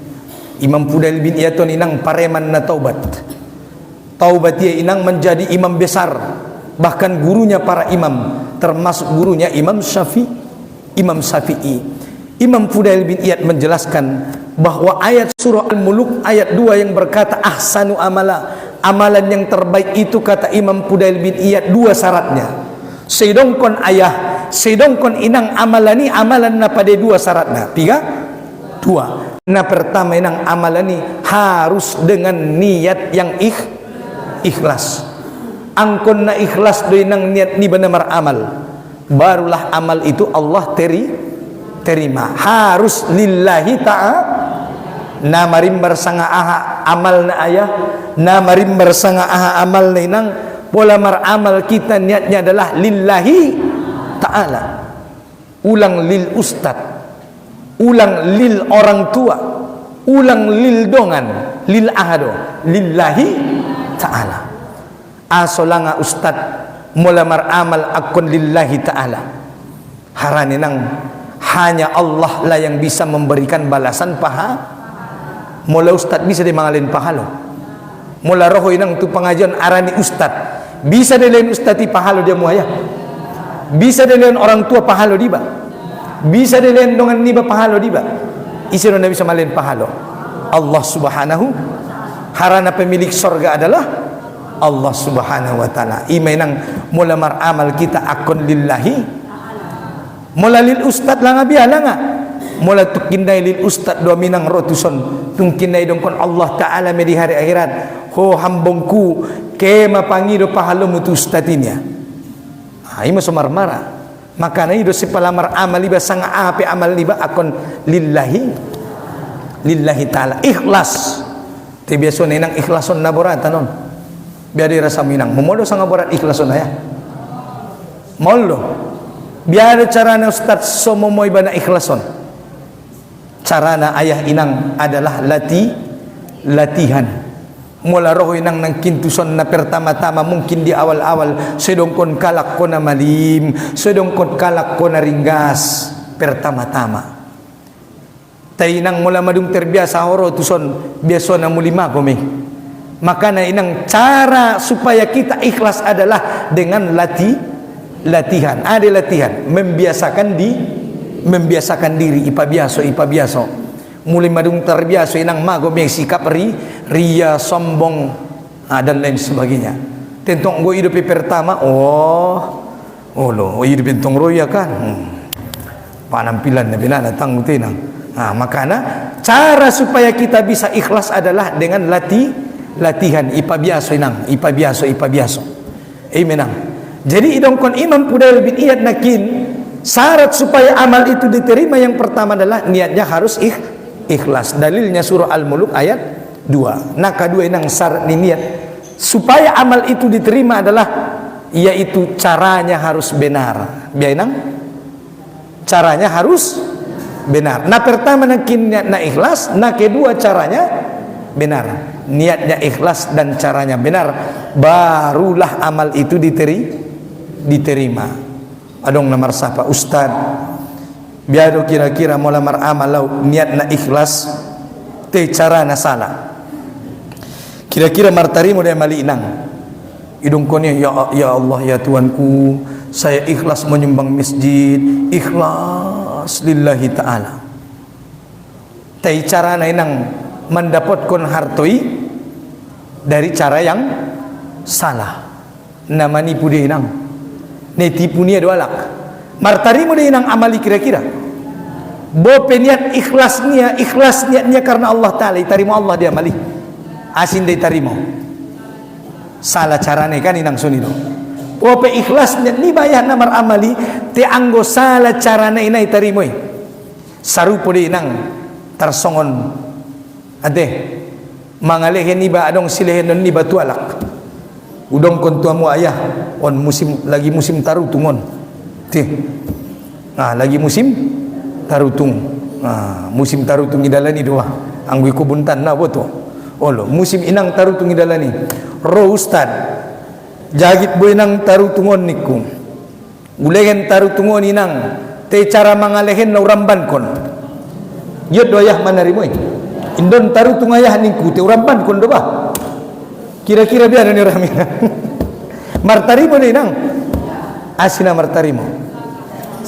Imam Fudail bin Iyad ni nang pareman na taubat. Taubat dia inang menjadi imam besar. Bahkan gurunya para imam, termasuk gurunya Imam Syafi'i. Imam Syafi'i. Imam Fudail bin Iyad menjelaskan bahwa ayat surah Al-Muluk ayat 2 yang berkata ahsanu amala, amalan yang terbaik itu kata Imam Fudail bin Iyad 2 syaratnya. Sedongkon ayah, sedongkon inang amalani amalan na pada 2 syaratnya. 2. Nah pertama inang amalani harus dengan niat yang ikhlas. Angkon na ikhlas do inang niat ni benar amal. Barulah amal itu Allah terima. Harus lillahi ta'ala. Namarim bersanga aha amal na ayah, namarim bersanga aha amal na inang pola maramal kita niatnya adalah lillahi ta'ala. Ulang lil ustad, ulang lil orang tua, ulang lil dongan, lil ahado, lillahi ta'ala. Asolanga ustad mula maramal akon lillahi ta'ala. Harani nang hanya Allah lah yang bisa memberikan balasan paha. Mula ustad bisa dimangalin pahalo. Mula roho inang tu pengajian arani ustad. Bisa dilain ustad di pahalo dia muaya. Bisa dilain orang tua pahalo diba. Bisa dilain dongan niba pahalo diba. Isiro na bisa malin pahalo. Allah subhanahu. Harana pemilik sorga adalah Allah subhanahu wa ta'ala. Imay nang mula maramal kita akon lillahi. Mula lil ustad lang abiyala nga. Mula tukinday lil ustad do minang rotuson tungkinday dongkon Allah ta'ala di hari akhirat. Ho hambongku ke mapangido pahalo mutu ustadinya. Ay mo sumarmara. Maka na ido si palamar amal liba sang ape amal liba akon lillahi ta'ala. Ikhlas. Ti biaso na inang ikhlason na borata non. Biar dirasa minang. Momodo sang borat ikhlason na ya. Mollo. Biar cara na ustad somomoy ba na ikhlason. Carana ayah inang adalah latihan. Mula roho inang nang kintuson na pertama-tama mungkin di awal-awal sedongkon kalak ko na malim, sedongkon kalak ko na ringgas pertama-tama. Tay inang mula madung terbiasa horo tuson biasa na mulima kome. Maka na inang cara supaya kita ikhlas adalah dengan latihan. Ada latihan membiasakan diri ipabiaso mulai madung terbiasa inang mago yang sikap ria sombong dan lain sebagainya. Tentang go hidup pertama hidup tentang roya kan panampilan na binana tanggung tenang. Makanya cara supaya kita bisa ikhlas adalah dengan latihan ipabiaso. Menang. Jadi idongkon Imam Fudail bin Iyad nakin syarat supaya amal itu diterima yang pertama adalah niatnya harus ikhlas. Dalilnya surah Al-Muluk ayat 2. Nah kedua inang syarat niat supaya amal itu diterima adalah yaitu caranya harus benar. Biar inang caranya harus benar. Nah pertama nakin niatnya ikhlas, nah kedua caranya benar. Niatnya ikhlas dan caranya benar, barulah amal itu diterima. Adong namar sapa ustad biado kira-kira mau lamar amal lau niat na ikhlas te cara na salah kira-kira martarimu dia mali inang idung konya ya Allah ya Tuanku saya ikhlas menyumbang masjid ikhlas lillahi ta'ala te cara na inang mendapatkan hartoi dari cara yang salah namani pude inang netipu niya doalak martarimu dia inang amali kira-kira bope niat ikhlas niatnya karena Allah Ta'ala itarimo Allah dia amali asin dia tarimo salah carane kan inang sunido bope ikhlas niat ni bayar namar amali te anggo salah carane ina itarimo sarupo dia inang tarsongon ade mangalehen niba adong silehen ni batu alak udong kontuamu ayah on lagi musim tarutungon lagi musim tarutung musim tarutung idalani doa anggui kubuntan na boto olo musim inang tarutung idalani ro ustad jagit boy nang tarutungon niku gulengen tarutungon inang te cara mangalehen na uramban kon yod doyah manarimoy indon tarutungayah niku te uramban kon do ba kira-kira biar ni ramina martarimo ni nang asina martarimo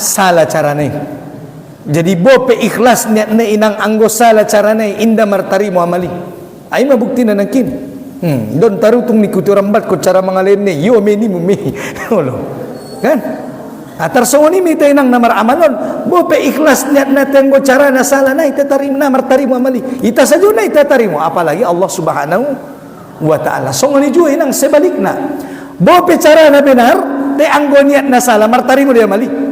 salah carane. Jadi bope ikhlas niat na inang anggo salah carane inda martarimo amali. Ay mabukti na nangkin. Don tarutung ni kutu rambat ko cara mangalen ni yo me ni mumi. Olo. Kan? Atar songoni mi tayo nang namar amalon. Bope ikhlas niat na tenggo cara na salah na itatarim na martarimo amali. Ita sajo na itatarimo apalagi Allah Subhanahu wa taala. Songoni juga inang sebalik na. Bope cara na benar te anggo niat na salah martarimo dia amali.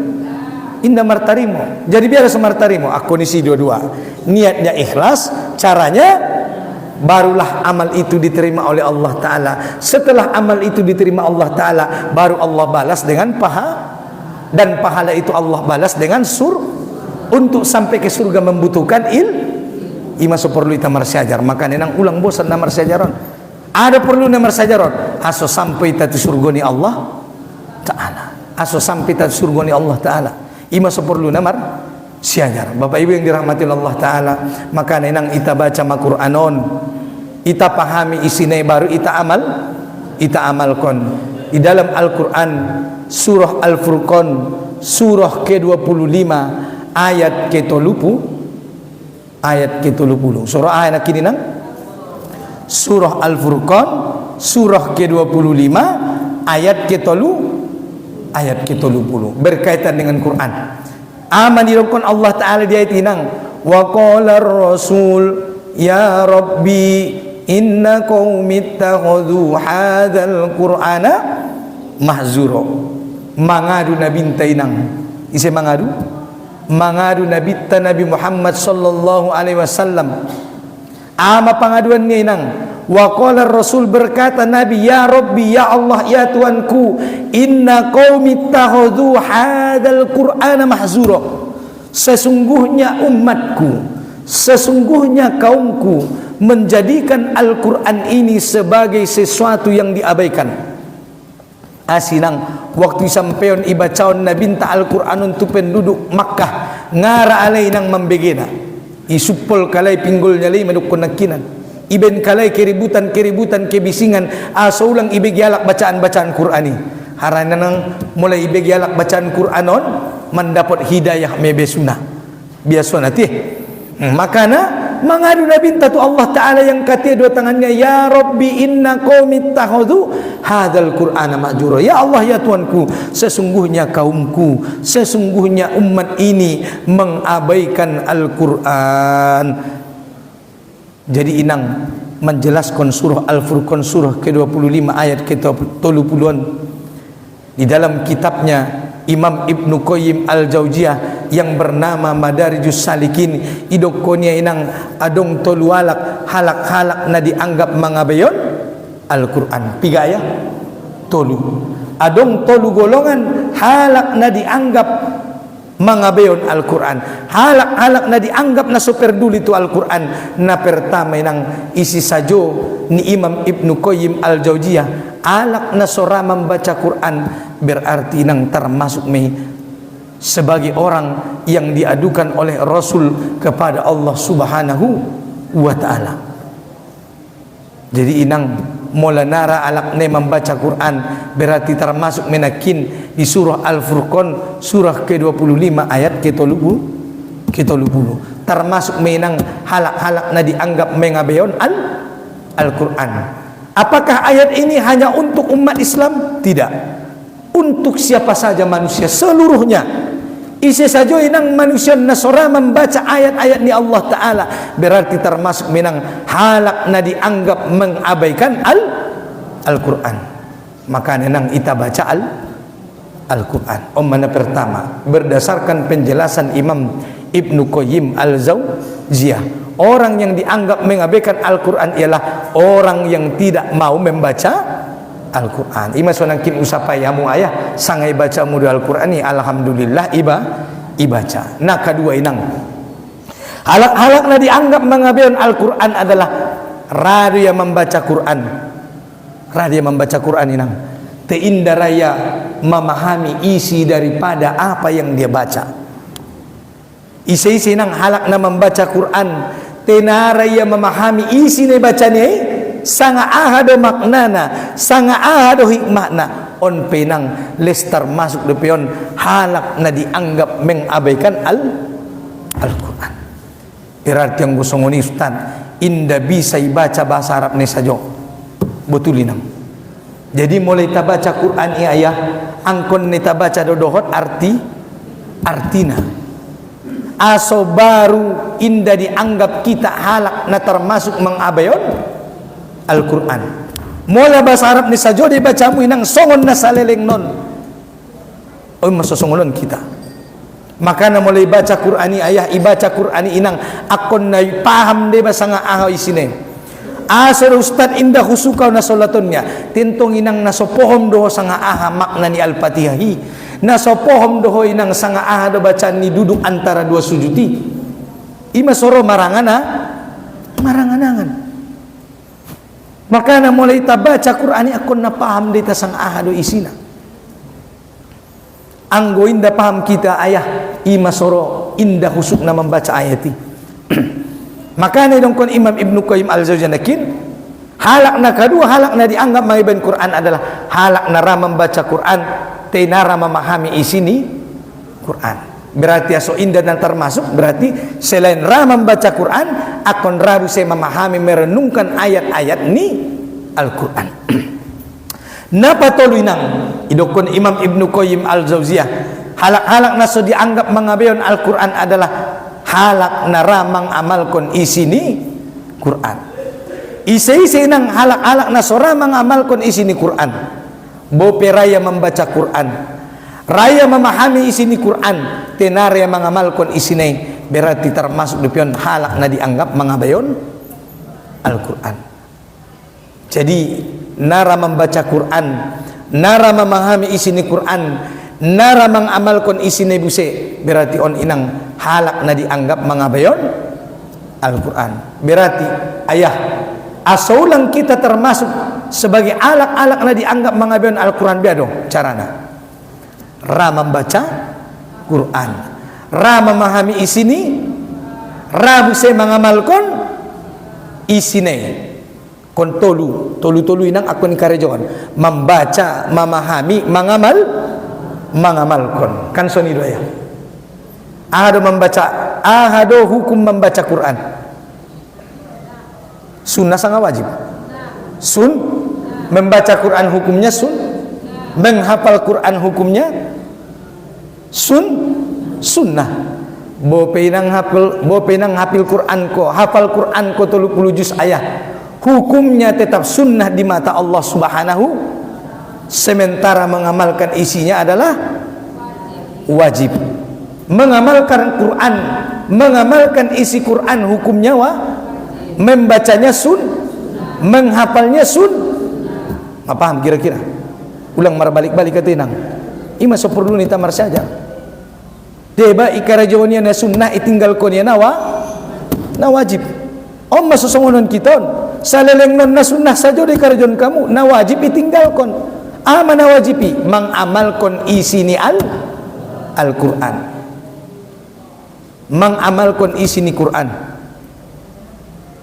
Indah martarimo. Jadi biar semartarimo. Aku nisi dua-dua. Niatnya ikhlas, caranya barulah amal itu diterima oleh Allah Ta'ala. Setelah amal itu diterima Allah Ta'ala, baru Allah balas dengan dan pahala itu Allah balas dengan untuk sampai ke surga membutuhkan ima perlu ita marsajar. Maka nenang ulang bosan namar sajaron. Ada perlu namar sajaron. Aso sampai tadi surga ni Allah Ta'ala. Aso sampai tadi surga ni Allah Ta'ala. Ima seperlu namar siajar. Bapak Ibu yang dirahmati Allah Ta'ala, maka nenang ita baca Al-Qur'anon, ita pahami isine baru ita amalkan. Di dalam Al-Qur'an surah Al-Furqan surah ke-25 ayat ke-30 surah ayat kini nang surah Al-Furqan surah ke-25 ayat ke-30 berkaitan dengan Quran. Amanirukun Allah Ta'ala di ayat inang wa qala ar-rasul ya rabbi inna qaumi ittakhadhu hadzal qur'ana mahzura. Mangadu nabi inang ise mangadu nabi Nabi Muhammad sallallahu alaihi wasallam. Ama pangaduan ni inang wa qala Rasul berkata Nabi ya Rabbi ya Allah ya Tuanku inna qaumi ittakhadhu hadzal qur'ana mahzura. Sesungguhnya umatku, sesungguhnya kaumku menjadikan Al-Qur'an ini sebagai sesuatu yang diabaikan. Asinang waktu sampeon ibacaon Nabi ta Al-Qur'an untuk penduduk Makkah ngara alai nang membegena isupol kalai pinggul nyali medukun nakinan iben kalai keributan kebisingan asaulang ibegialak bacaan Qur'ani harana nang mulai ibegialak bacaan Qur'anon mendapat hidayah mebesuna biasa nanti makana mengadu Nabi tu Allah Ta'ala yang kata dua tangannya ya Rabbi inna qaumi ittakhadhu hadzal qur'ana mahjura. Ya Allah ya Tuanku sesungguhnya kaumku sesungguhnya umat ini mengabaikan Al-Qur'an. Jadi inang menjelaskan surah Al-Furqan surah ke-25 ayat ke-30 di dalam kitabnya Imam Ibnu Qayyim Al-Jauziyah yang bernama Madarijus Salikin idokonia inang adong tolualak halak-halak na dianggap mangabayon Al-Quran tiga ya tolu adong tolu golongan halak na dianggap mangabayon Al-Quran halak-halak na dianggap na superduli itu Al-Quran. Na pertama inang isi sajo ni Imam Ibnu Qayyim Al-Jauziyah alak na sora membaca Quran berarti nang termasuk sebagai orang yang diadukan oleh Rasul kepada Allah Subhanahu wa Ta'ala. Jadi inang molanara alak ne membaca Quran berarti termasuk menakin di surah Al-Furqan surah ke-25 ayat ke-30 termasuk menang halak-halak na dianggap mengabeon Al-Quran. Apakah ayat ini hanya untuk umat Islam? Tidak. Untuk siapa saja manusia seluruhnya. Isi saja inang manusia Nasara membaca ayat-ayat ni Allah Ta'ala berarti termasuk menang halak na dianggap mengabaikan Al-Quran. Maka nenang ita baca Al-Quran. Mana pertama berdasarkan penjelasan Imam Ibnu Qayyim Al-Jauziyah, orang yang dianggap mengabaikan Al-Quran ialah orang yang tidak mau membaca Al-Quran. Ima sonangkin usapayamu ayah sangai baca muda Al-Quran ni alhamdulillah ibaca. Nah kedua inang halak-halak na dianggap mengabaikan Al-Quran adalah radu yang membaca Quran Radia membaca Quran inang teinda raya memahami isi daripada apa yang dia baca. Isi-isi nang halak na membaca Quran tenaraya memahami isi ni bacanya sanga ahado maknana sanga ahado hikmahna on penang lestar masuk depion halak na dianggap mengabaikan Al-Quran. Berarti yang gusongoni Ustaz inda bisa ibaca bahasa Arab ni saja betulinang. Jadi mulai ta baca Quran ayah angkon ni ta baca dodohot artina aso baru inda dianggap kita halak na termasuk mengabayon Al-Quran. Mula bahasa Arab ni saja dibacamu inang songon na saleleng non. Oh masosongolon kita. Maka na mulai baca Quran ayah ibaca Quran inang akon na paham de bahasa nga ahaw isine. Asal Ustad indah husukaw na solatonnya tintong inang nasopohom doho sa nga aha makna ni Al-Fatihahi. Nasopohom doho inang sa nga aha do bacaan ni duduk antara dua sujuti. Ima soro maranganangan. Maka na mulai tabaca Quran akon na paham de ta sang aha do isina. Anggo indah paham kita ayah ima soro indah husuk na membaca ayati. Maka ni dongkon Imam Ibnu Qayyim Al-Jauziyah nakin halak na kedua halak na dianggap mengabain Quran adalah halak na membaca Quran tenara memahami isi ni Quran. Berarti aso indah dan termasuk berarti selain membaca Quran akon rabu saya memahami merenungkan ayat-ayat ni Al-Quran. Napa toluinang idokon Imam Ibnu Qayyim Al-Jauziyah halak-halak na so dianggap mengabain Al-Quran adalah halak naramang amalkon isi ni Quran. Isi-isi nang halak-halak na soramang amalkon isi ni Quran. Bope raya membaca Quran, raya memahami isi ni Quran, tenaraya mengamalkon isi ni berarti termasuk depion halak na dianggap mengabayon Al-Quran. Jadi nara membaca Quran, nara memahami isi ni Quran, nara mengamalkan isi nebuse berarti on inang halak na dianggap mengabayon Al-Quran. Berarti ayah asaulang kita termasuk sebagai alak-alak na dianggap mengabayon Al-Quran biado carana ra membaca Quran, ra memahami isi ni, ra buse mengamalkan isi ni kon tolu inang akon karejon membaca, memahami, mengamalkan kan sonido ya. Ahado membaca, ahado hukum membaca Quran. Sunnah sangat wajib. Membaca Quran hukumnya menghafal Quran hukumnya sunnah. Bopenang hafil Quran ko, hafal Quran ko 30 juz ayat. Hukumnya tetap sunnah di mata Allah Subhanahu, sementara mengamalkan isinya adalah wajib. Mengamalkan Quran, mengamalkan isi Quran hukumnya membacanya menghafalnya apa paham kira-kira? Ulang balik-balik kata inang. Ima seperlu ni tamar saja. Deba ikarajonia na sunnah itinggal ko niya na wajib. Om masusongonon kiton. Saleleng non na sunnah saja di karajon kamu na wajib itinggal kon. Ama na wajibi mengamalkan isi ni Al-Quran. Mengamalkan isi ni Quran.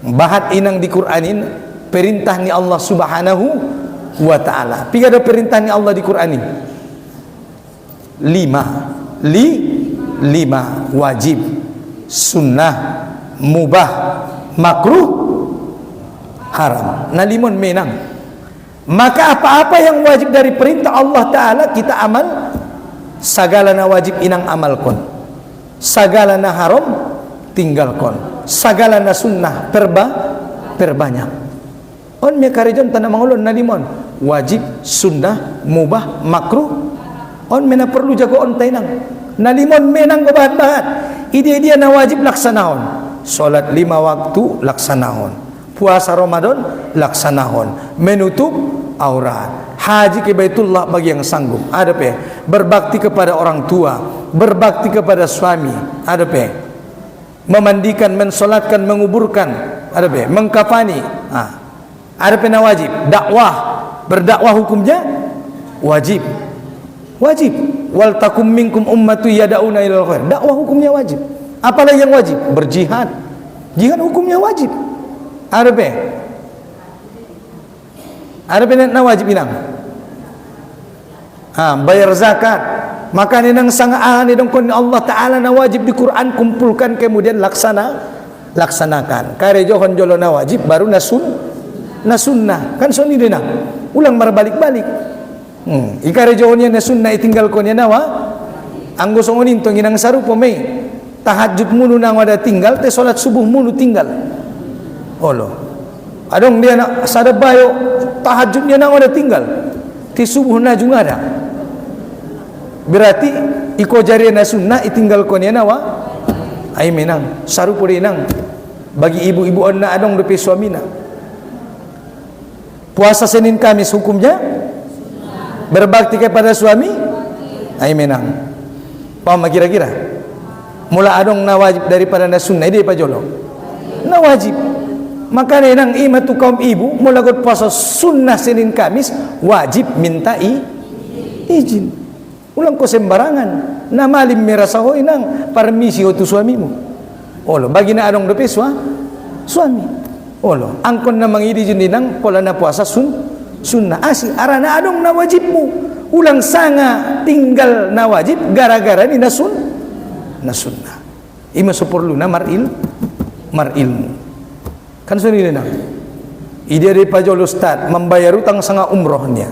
Bahat inang di Quranin perintah ni Allah Subhanahu wa ta'ala. Piga ada perintah ni Allah di Quranin. 5 wajib, sunnah, mubah, makruh, haram. Nah limon menang. Maka apa-apa yang wajib dari perintah Allah Ta'ala kita amal. Sagala na wajib inang amalkon, sagala na haram tinggalkon, sagala na sunnah perbanyak. On me karejon tanah mangulon na limon wajib, sunnah, mubah, makruh. On me na perlu jago on tainang na limon menang ko bahat-bahat. Dia na wajib laksanahon. Salat 5 waktu laksanahon, puasa Ramadan laksanahon, menutup aurat, haji ke Baitullah bagi yang sanggup, ada pe, berbakti kepada orang tua, berbakti kepada suami, ada pe, memandikan, mensolatkan, menguburkan, ada pe, mengkafani, ada pe na wajib, dakwah, Berdakwah hukumnya wajib. Wajib. Wal takum minkum ummatu yad'una ilal khair. Dakwah hukumnya wajib. Apalagi yang wajib? Berjihad. Jihad hukumnya wajib. Ada nak wajib inang. Bayar zakat. Maka ninang sangaan idong kun Allah Taala na wajib di Quran, kumpulkan kemudian laksanakan. Kare johon jolo na wajib baru na sunnah. Kan soni dinang. Ulang balik. Ikare johonnya na sunnah itinggal ko niya nawa. Anggo songonin tong inang sarupo may tahajud mulu nang wada tinggal, te salat subuh mulu tinggal. Olo. Adong dia nak sadabayo tahajudnya nang wada tinggal. Ti subuh na juga ada. Berarti iko jari na sunnah itinggal ko niya nawa. Ay menang sarupo dinang. Bagi ibu-ibu na adong depi suamina. Puasa Senin Kamis hukumnya berbakti kepada suami. Ay menang. Paham kira-kira? Mula adong na wajib daripada na sunnah dia pajolo. Na wajib. Maka nang imatu kaum ibu mula god puasa sunnah Senin Kamis wajib minta izin. Ulang ko sembarangan. Na malim merasahoy nang permisi tu suamimu. Olo bagi na adong depe suami. Olo angkon na mangidi jendinang pola na puasa sunnah asi arana adong na wajibmu. Ulang sanga tinggal na wajib gara-gara ni na sunnah. Ima seperlu na marilmu. Kan suni na. Ide dari pajol ustad membayar utang sanga umrohnya.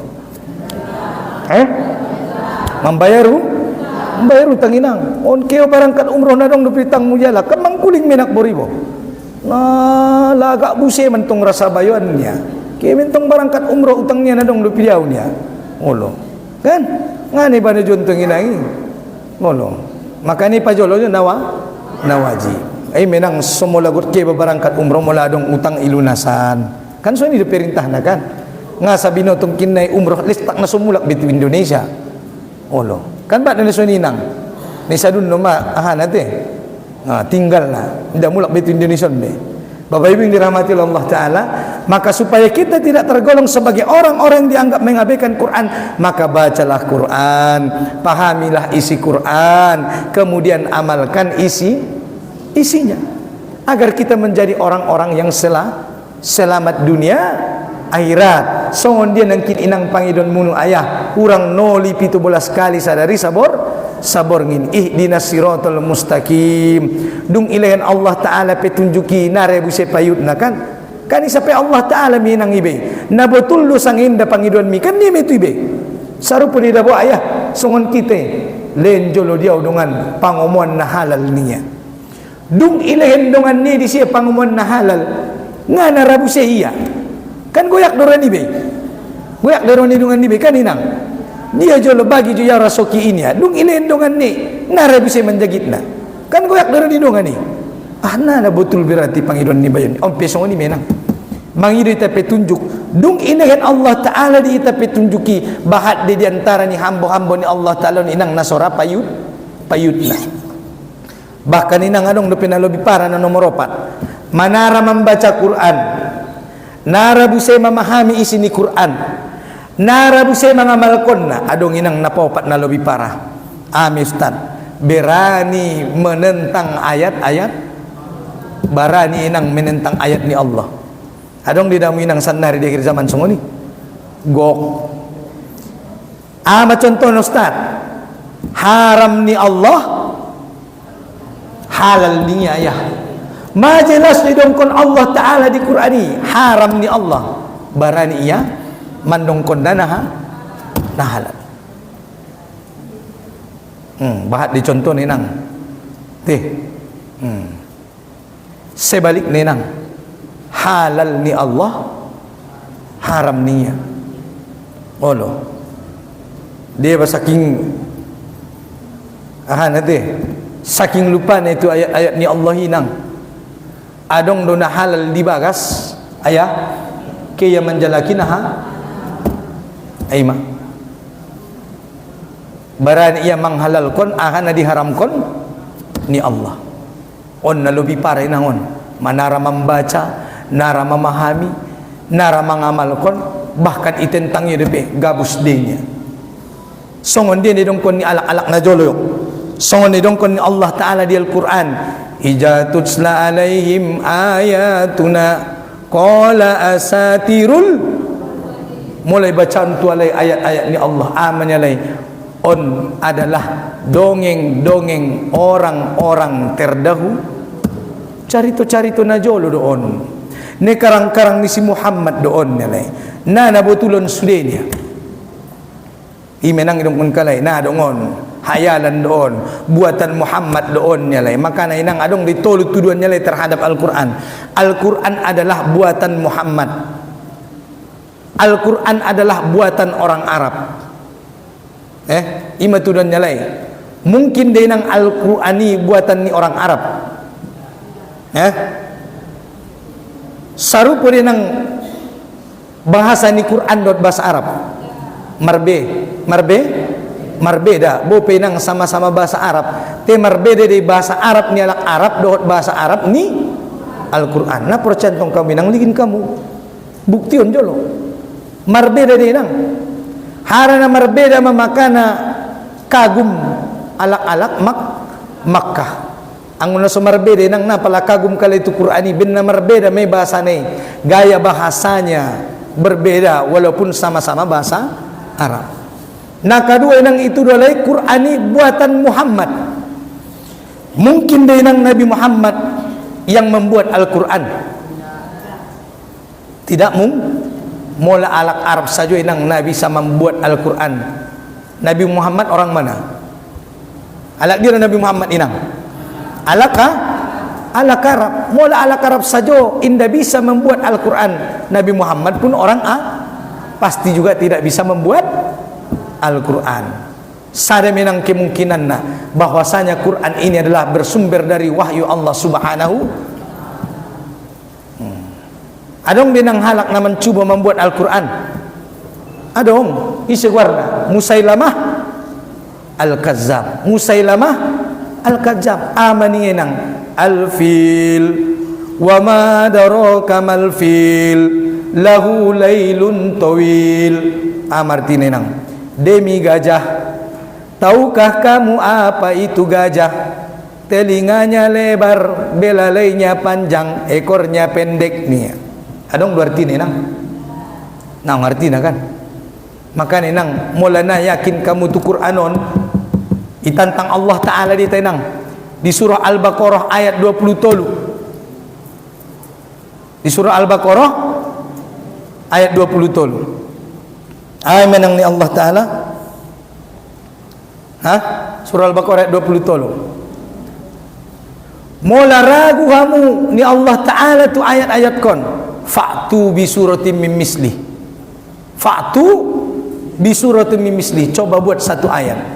Membayar utang inang. On keo barangkat umroh na dong dupitang mujala. Kan mangkuling menak boribo. Nah, lagak buse mentong rasa bayuannya. Kaya mentong barangkat umroh utangnya na dong dupiawnya. Olo. Kan? Ngani ba na jontong inangi? Olo. Maka ni pajolo na wajib. Ay menang sumulagot kaya barangkat umroh mula dong utang ilunasan. Kan so ni diperintah na kan? Nga sabi no tong kinay umroh listak na sumulak bitu Indonesia. Olo. Kan ba na so ninang? Ni sadun no ma ahan ate. Tinggal na. Tidak mulak bitu Indonesia be. Bapak Ibu yang dirahmati Allah Ta'ala, maka supaya kita tidak tergolong sebagai orang-orang yang dianggap mengabaikan Quran, maka bacalah Quran, pahamilah isi Quran, kemudian amalkan isinya, agar kita menjadi orang-orang yang selamat dunia akhirat. Songon dia nangkin inang pangidon munu ayah urang noli 17 kali sadari sabor ngin ihdinas siratal mustaqim dung ilahan Allah Ta'ala petunjuki nare buse payutna kan sampai Allah Ta'ala minang ibe na betul lu sangin da pangidon mi kan dia metu ibe sarupo di dabo ayah songon kite lenjolo dia udungan pangomuan na halal niya dung ilahan dungan ni di siya pangomuan na halal nga narabuse iya kan goyak doran ibe goyak doran dungan ibe kan inang dia jolo bagi jo ya rasoki ini ya dung ilendongan ni nara bisa menjagitna kan goyak dari didongan ni na betul berarti pangidon ni bayon om pesong ni menang mangido ita petunjuk dung inahan Allah Ta'ala di ita petunjuki bahat di antara ni hambo-hambo ni Allah Ta'ala ni inang nasora payutna bahkan inang adong do pinalobi para na nomor 4 manara membaca Quran nara busay memahami isi ni Quran narabu saya mengamalkan na adong inang napopat na lebih parah Ustaz berani menentang ayat-ayat berani inang menentang ayat ni Allah adong di dalam inang sanari di akhir zaman sungguh ni gok contoh Ustaz haram ni Allah halal ni ayah majelas di dongkon Allah Ta'ala di Qur'ani haram ni Allah berani iya mandongkon na halal. Bahat dicontoh ni nang. Sebalik ni nang. Halal ni Allah, haram niya. Olo. Dia saking saking lupa na itu ayat-ayat ni Allah hinang. Adong do na halal dibagas ayah kaya menjalaki na Aima barani ia menghalalkan akan diharamkan ni Allah on na lebih parah nangon manara membaca nara memahami nara mengamalkan bahkan itentangnya depe gabus denya songon dia dong kon ni alak-alak na jolo songon dia dong kon ni Allah Ta'ala di Al-Quran ija tutsla alaihim ayatuna qala asatirul mulai bacaan tu alai ayat-ayat ni Allah amannya lai on adalah dongeng-dongeng orang-orang terdahulu carito-carito na jolo doon ne karang-karang ni si Muhammad doon nilai na nabutulon sudenya imenang idong kalay na doon hayalan doon buatan Muhammad doon nilai maka na inang adong ditulot tuduhan nilai terhadap Al-Quran. Al-Quran adalah buatan Muhammad. Al-Quran adalah buatan orang Arab. Ima tuduhan nilai mungkin din ang Al-Quran ni buatan ni orang Arab. Sarupo din ang bahasa ni Quran dot bahasa Arab. Marbeda. Bope nang sama-sama bahasa Arab. Te marbeda di bahasa Arab ni alak Arab dot bahasa Arab ni Al-Quran. Na percantong kami nang ligin kamu. Buktion jolo. Marbeda din nang. Harana marbeda mamakana kagum alak-alak Makkah. Ang una sumarbeda nang napala kagum kala itu Qur'ani bin na marbeda may bahasa ni gaya bahasanya berbeda walaupun sama-sama bahasa Arab. Nah kedua nang itu adalah Qur'ani buatan Muhammad. Mungkin din nang Nabi Muhammad yang membuat Al-Quran. Tidak mula alak Arab saja nang Nabi bisa membuat Al-Quran. Nabi Muhammad orang mana? Alak dia Nabi Muhammad inang. Alak Arab. Mula alak Arab saja indah bisa membuat Al-Quran. Nabi Muhammad pun orang pasti juga tidak bisa membuat Al-Quran. Sada menang kemungkinan na bahwasanya Quran ini adalah bersumber dari wahyu Allah Subhanahu. Adong binang halak na mencoba membuat Al-Quran. Adong isi warna Musailamah Al-Kazzab. Musailamah Al-Kazzab amani enang al-fil wa ma daraka mal fil lahu lailun tawil amartin enang demi gajah. Tahukah kamu apa itu gajah? Telinganya lebar, belalainya panjang, ekornya pendek nih. Adong dua arti nang. Nang arti na kan? Maka nang mula na yakin kamu tu Quranon itantang Allah Ta'ala di tenang di surah Al-Baqarah ayat 20 di surah Al-Baqarah ayat 20 ay menang ni Allah Ta'ala surah Al-Baqarah ayat 20 mula ragu kamu ni Allah Ta'ala tu ayat-ayat kon fa'tu bi suratim min misli fa'tu bi suratim min misli coba buat satu ayat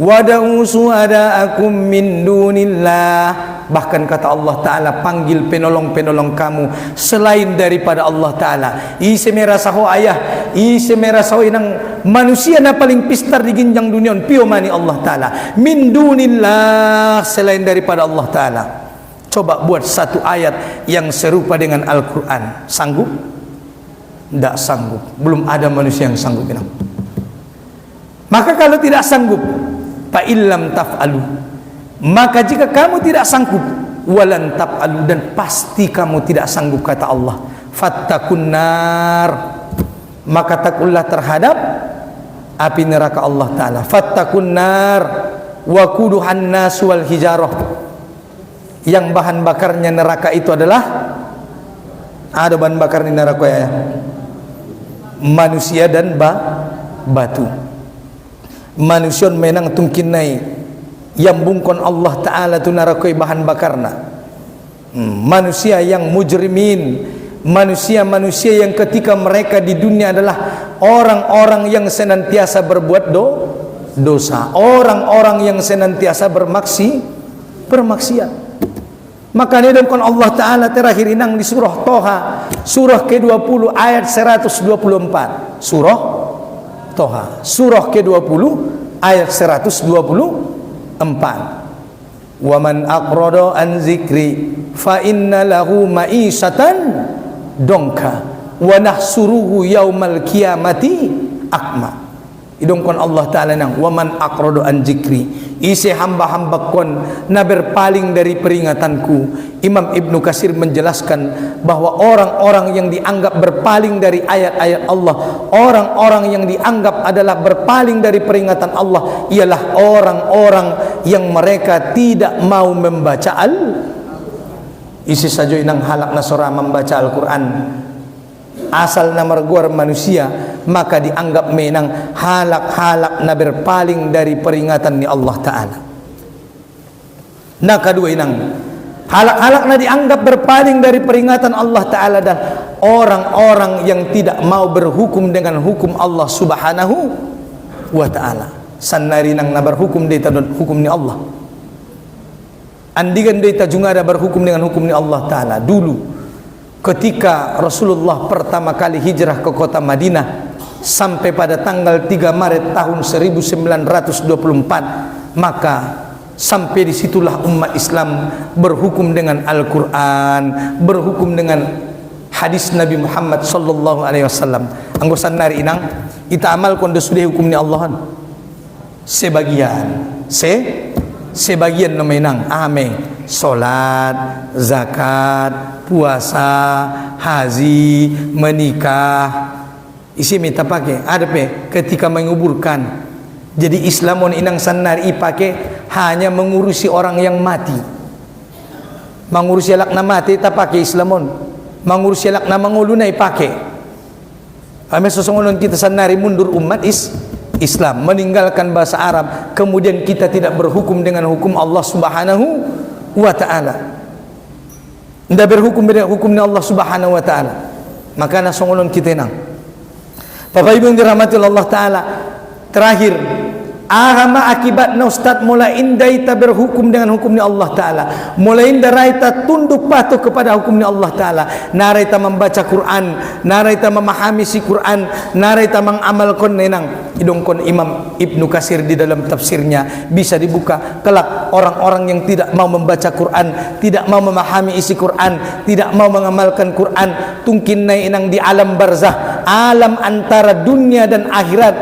wada'u suhada'akum min dunillah bahkan kata Allah Ta'ala panggil penolong-penolong kamu selain daripada Allah Ta'ala isi merasaho ayah isi merasaho inang manusia na paling pistar di ginjang dunia pio mani Allah Ta'ala min dunillah selain daripada Allah Ta'ala. Coba buat satu ayat yang serupa dengan Al-Quran. Sanggup? Tidak sanggup. Belum ada manusia yang sanggup inang. Maka kalau tidak sanggup fa illam taf'alu maka jika kamu tidak sanggup walan taf'alu dan pasti kamu tidak sanggup kata Allah fattakun nar maka takullah terhadap api neraka Allah Ta'ala fattakun nar wa kuduhan nas wal hijarah yang bahan bakarnya neraka itu adalah ada bahan bakar di neraka ya manusia dan batu. Manusia menang tungkinai yang bungkon Allah Ta'ala tu narakoi bahan bakarna. Manusia yang mujrimin, manusia-manusia yang ketika mereka di dunia adalah orang-orang yang senantiasa berbuat dosa, orang-orang yang senantiasa bermaksiat. Maka ini dengan Allah Ta'ala terakhir inang di surah Toha surah ke-20 ayat 124 surah Toha surah ke-20 ayat 124 wa man aqrada an zikri fa inna lahu ma'isatan dongka wa nahsuruhu yaumal qiyamati akma. Idongkon Allah Ta'ala nang waman aqradu an zikri, isi hamba-hamba kon na berpaling dari peringatanku. Imam Ibnu Katsir menjelaskan bahwa orang-orang yang dianggap berpaling dari ayat-ayat Allah, orang-orang yang dianggap adalah berpaling dari peringatan Allah, ialah orang-orang yang mereka tidak mau membaca isi saja inang halak nasora membaca Al-Quran asal nama guar manusia, maka dianggap menang halak-halak na berpaling dari peringatan ni Allah Ta'ala. Nah kedua inang halak-halak na dianggap berpaling dari peringatan Allah Ta'ala dan orang-orang yang tidak mau berhukum dengan hukum Allah Subhanahu wa Ta'ala. Sanari nang na berhukum dita hukum ni Allah, andigan dita juga ada berhukum dengan hukum ni Allah Ta'ala. Dulu ketika Rasulullah pertama kali hijrah ke kota Madinah sampai pada tanggal 3 Maret tahun 1924, maka sampai disitulah umat Islam berhukum dengan Al-Quran, berhukum dengan hadis Nabi Muhammad sallallahu alaihi wasallam. Anggosan nari inang kita amal kon sudah hukum ni Allah sebagian nomenang ame solat, zakat, puasa, haji, menikah, isi minta pakai ada pe ketika menguburkan. Jadi Islamon inang sanari ipake hanya mengurusi orang yang mati, mengurusi lakna mati tak pakai Islamon, mengurusi lakna manguluna ipake. Kami sesungguhnya kita sanari mundur umat Islam, meninggalkan bahasa Arab, kemudian kita tidak berhukum dengan hukum Allah Subhanahu wa Ta'ala, tidak berhukum dengan hukumnya Allah Subhanahu wa Ta'ala. Maka nasongolon kita nang Bapak Ibu yang dirahmati Allah Ta'ala, terakhir ahama akibatnya Ustaz mulai indai ta berhukum dengan hukumnya Allah Ta'ala, mulai indai ta tunduk patuh kepada hukumnya Allah Ta'ala, narai ta membaca Quran, narai ta memahami si Quran, narai ta mengamalkan nenang. Idongkon Imam Ibnu Katsir di dalam tafsirnya bisa dibuka kelak orang-orang yang tidak mau membaca Quran, tidak mau memahami isi Quran, tidak mau mengamalkan Quran, tungkin nai inang di alam barzah, alam antara dunia dan akhirat,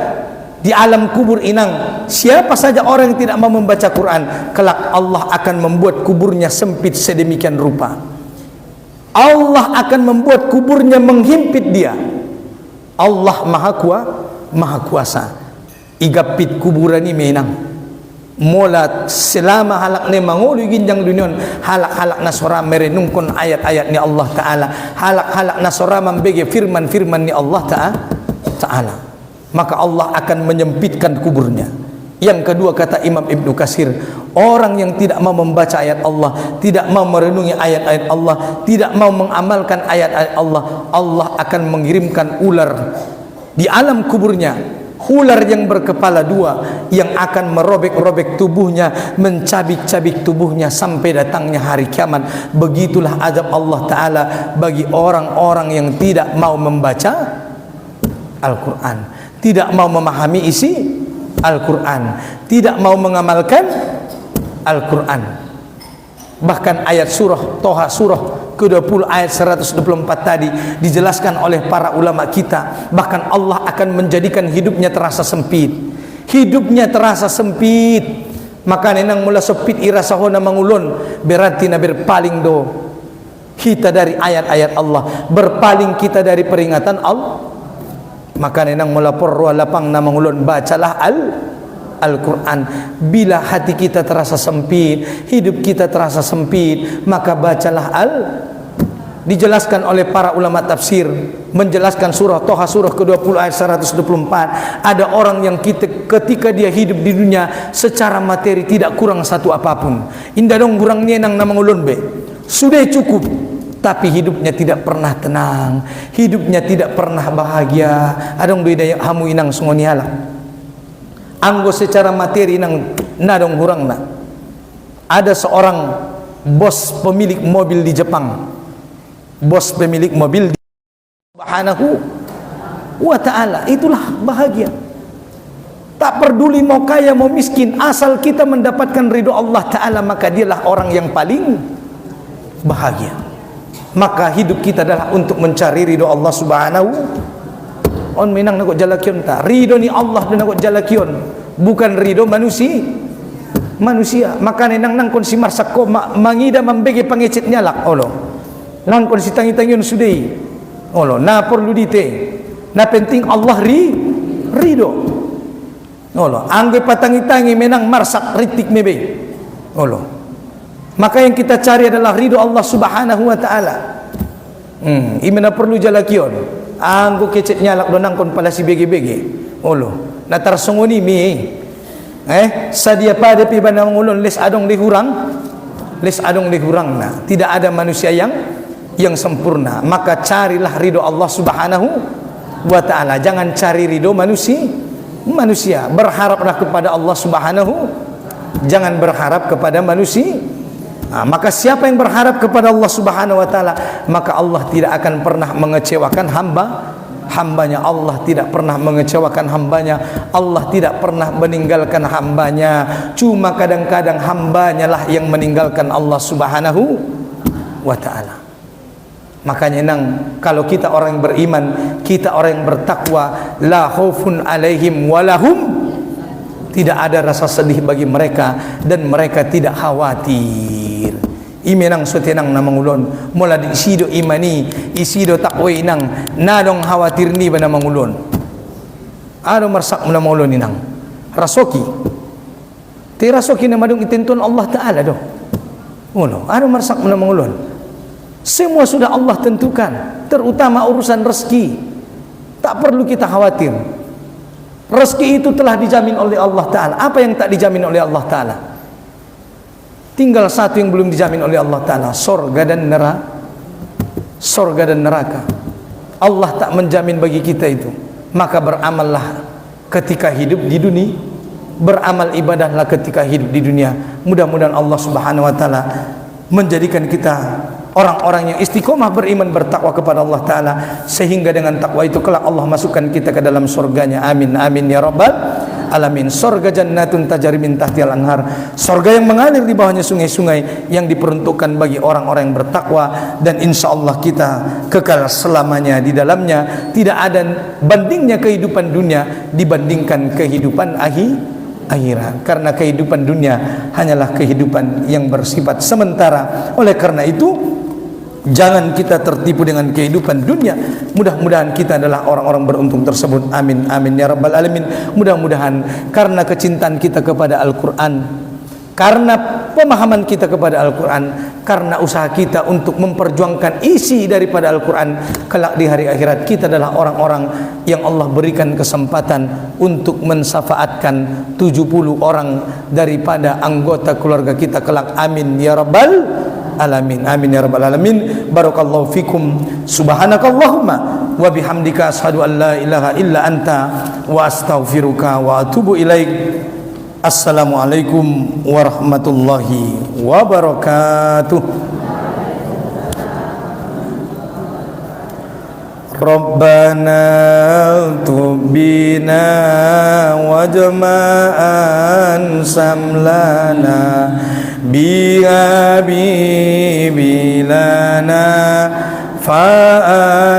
di alam kubur inang. Siapa saja orang yang tidak mau membaca Quran, kelak Allah akan membuat kuburnya sempit sedemikian rupa. Allah akan membuat kuburnya menghimpit dia. Allah Maha Kuasa. Igapit kuburan ni menang. Mula selama halak ni mangulu ginjang dunia, halak-halak nasora merenungkan ayat-ayat ni Allah Ta'ala, halak-halak nasora membagi firman-firman ni Allah Ta'ala, maka Allah akan menyempitkan kuburnya. Yang kedua kata Imam Ibnu Katsir, orang yang tidak mau membaca ayat Allah, tidak mau merenungi ayat-ayat Allah, tidak mau mengamalkan ayat-ayat Allah, Allah akan mengirimkan ular di alam kuburnya, ular yang berkepala dua yang akan merobek-robek tubuhnya, mencabik-cabik tubuhnya sampai datangnya hari kiamat. Begitulah azab Allah Ta'ala bagi orang-orang yang tidak mau membaca Al-Quran, tidak mau memahami isi Al-Quran, tidak mau mengamalkan Al-Quran. Bahkan ayat surah Toha surah ke-20 ayat 124 tadi dijelaskan oleh para ulama kita, bahkan Allah akan menjadikan hidupnya terasa sempit. Hidupnya terasa sempit, maka nenang mula sepit irasahona mangulon, berarti na berpaling do kita dari ayat-ayat Allah, berpaling kita dari peringatan Allah. Maka nenang mula porwa lapang na mangulon, bacalah Al-Quran. Bila hati kita terasa sempit, hidup kita terasa sempit, maka bacalah dijelaskan oleh para ulama tafsir, menjelaskan surah Toha surah ke-20 ayat 124. Ada orang yang ketika dia hidup di dunia secara materi tidak kurang satu apapun, indah dong kurang nyenang nama ngulun be, sudah cukup, tapi hidupnya tidak pernah tenang, hidupnya tidak pernah bahagia. Adong daya hamu inang sungoniala anggo secara materi nang nadong hurang na. Ada seorang bos pemilik mobil di Jepang, bos pemilik mobil di Subhanahu wa Ta'ala, itulah bahagia. Tak peduli mau kaya mau miskin, asal kita mendapatkan ridho Allah Ta'ala, maka dialah orang yang paling bahagia. Maka hidup kita adalah untuk mencari ridho Allah Subhanahu. On minang nak jalakion ta. Ridho ni Allah dan nak jalakion, bukan ridho manusia. Maka nang kon si marsako mangida membege pangecit nyalak olo. Nang kon si tangi-tangion sudai. Olo na perlu dite. Na penting Allah ridho. Olo angge patangi-tangi menang marsak ritik mebe. Olo. Maka yang kita cari adalah ridho Allah Subhanahu wa taala. Imena perlu jalakion. Anggo kecet nyalak donang kon pala si bege-bege. Olo. Na tarsongoni mi. Sadia pada pi bana ngulon les adong dihurang. Les adong dihurang na. Tidak ada manusia yang sempurna. Maka carilah ridho Allah Subhanahu wa taala. Jangan cari ridho manusia. Berharaplah kepada Allah Subhanahu. Jangan berharap kepada manusia. Maka siapa yang berharap kepada Allah Subhanahu wa taala, maka Allah tidak akan pernah mengecewakan hambanya. Allah tidak pernah mengecewakan hambanya. Allah tidak pernah meninggalkan hambanya. Cuma kadang-kadang hambanya lah yang meninggalkan Allah Subhanahu wa taala. Makanya nang kalau kita orang yang beriman, kita orang yang bertakwa, la khaufun alaihim walahum, tidak ada rasa sedih bagi mereka dan mereka tidak khawatir. Imenang sotenang namang ulon mula di isido imani isido takwa inang nadong khawatir ni ba namang ulon. Ano marsak mo namang ulon inang rasoki ti rasoki na madong itentun Allah Ta'ala do. Ano marsak mo namang ulon. Semua sudah Allah tentukan, terutama urusan rezeki. Tak perlu kita khawatir. Rezeki itu telah dijamin oleh Allah Ta'ala. Apa yang tak dijamin oleh Allah Ta'ala? Tinggal satu yang belum dijamin oleh Allah Ta'ala, sorga dan neraka. Sorga dan neraka Allah tak menjamin bagi kita itu. Maka beramallah ketika hidup di dunia, beramal ibadahlah ketika hidup di dunia. Mudah-mudahan Allah Subhanahu wa taala menjadikan kita orang-orang yang istiqomah beriman bertakwa kepada Allah Ta'ala, sehingga dengan takwa itu kelak Allah masukkan kita ke dalam surganya. Amin amin ya rabbal alamin. Surga jannatun tajri min tahtihal anhar, surga yang mengalir di bawahnya sungai-sungai, yang diperuntukkan bagi orang-orang yang bertakwa, dan insyaallah kita kekal selamanya di dalamnya. Tidak ada bandingnya kehidupan dunia dibandingkan kehidupan akhirat, karena kehidupan dunia hanyalah kehidupan yang bersifat sementara. Oleh karena itu jangan kita tertipu dengan kehidupan dunia. Mudah-mudahan kita adalah orang-orang beruntung tersebut. Amin amin ya rabbal alamin. Mudah-mudahan karena kecintaan kita kepada Al-Quran, karena pemahaman kita kepada Al-Quran, karena usaha kita untuk memperjuangkan isi daripada Al-Quran, kelak di hari akhirat kita adalah orang-orang yang Allah berikan kesempatan untuk mensafaatkan 70 orang daripada anggota keluarga kita kelak. Amin ya rabbal alamin. Amin ya rabbal alamin. Barakallahu fikum. Subhanakallahumma wa bihamdika asyhadu an la ilaha illa anta wa astaghfiruka wa atubu ilaik. Assalamualaikum warahmatullahi wabarakatuh. Rabbana tubina wajma'an samlana biha bibilana fa'alaihi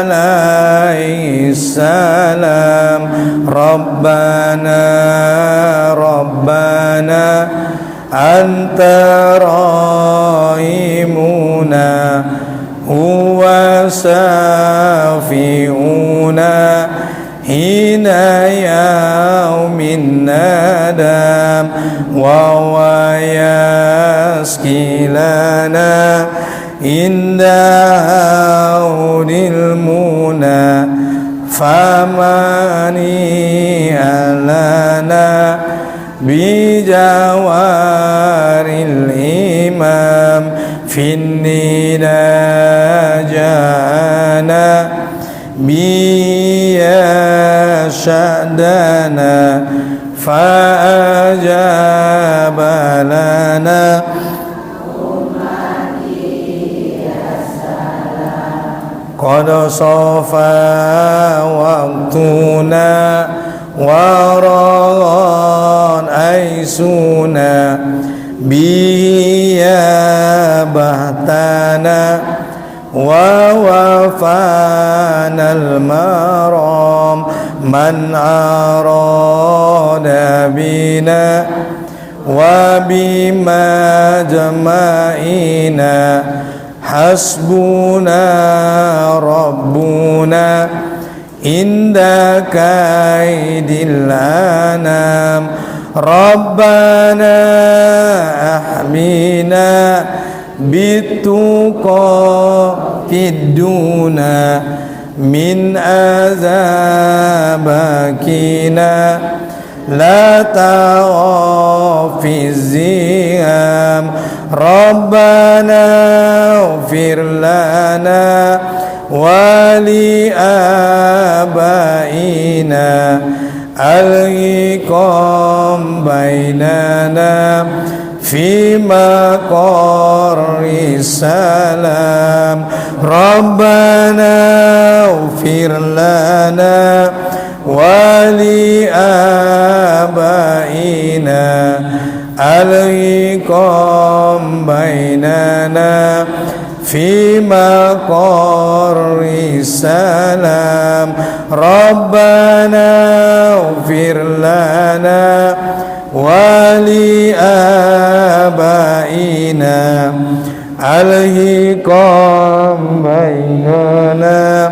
salam. Rabbana Rabbana anta rahimuna huwa safi'una hina yaumin nadam wa wa yaskilana inda haudil muna famani alana bijawaril imam finnina jana biya syadana fa'ajabalana qad sofa waqtuna waran aisuna biya bahtana ووفانا المرام من أراد بنا وبما جمعنا حسبنا ربنا عند كيد الأنام ربنا أحمنا بالتقى في الدنا من عذابكنا لا تغف في الزيام ربنا اغفر لنا ولآبائنا القم بيننا في مقر السلام ربنا اغفر لنا ولآبائنا القم بيننا في مقر السلام ربنا اغفر لنا ولآبائنا القم بيننا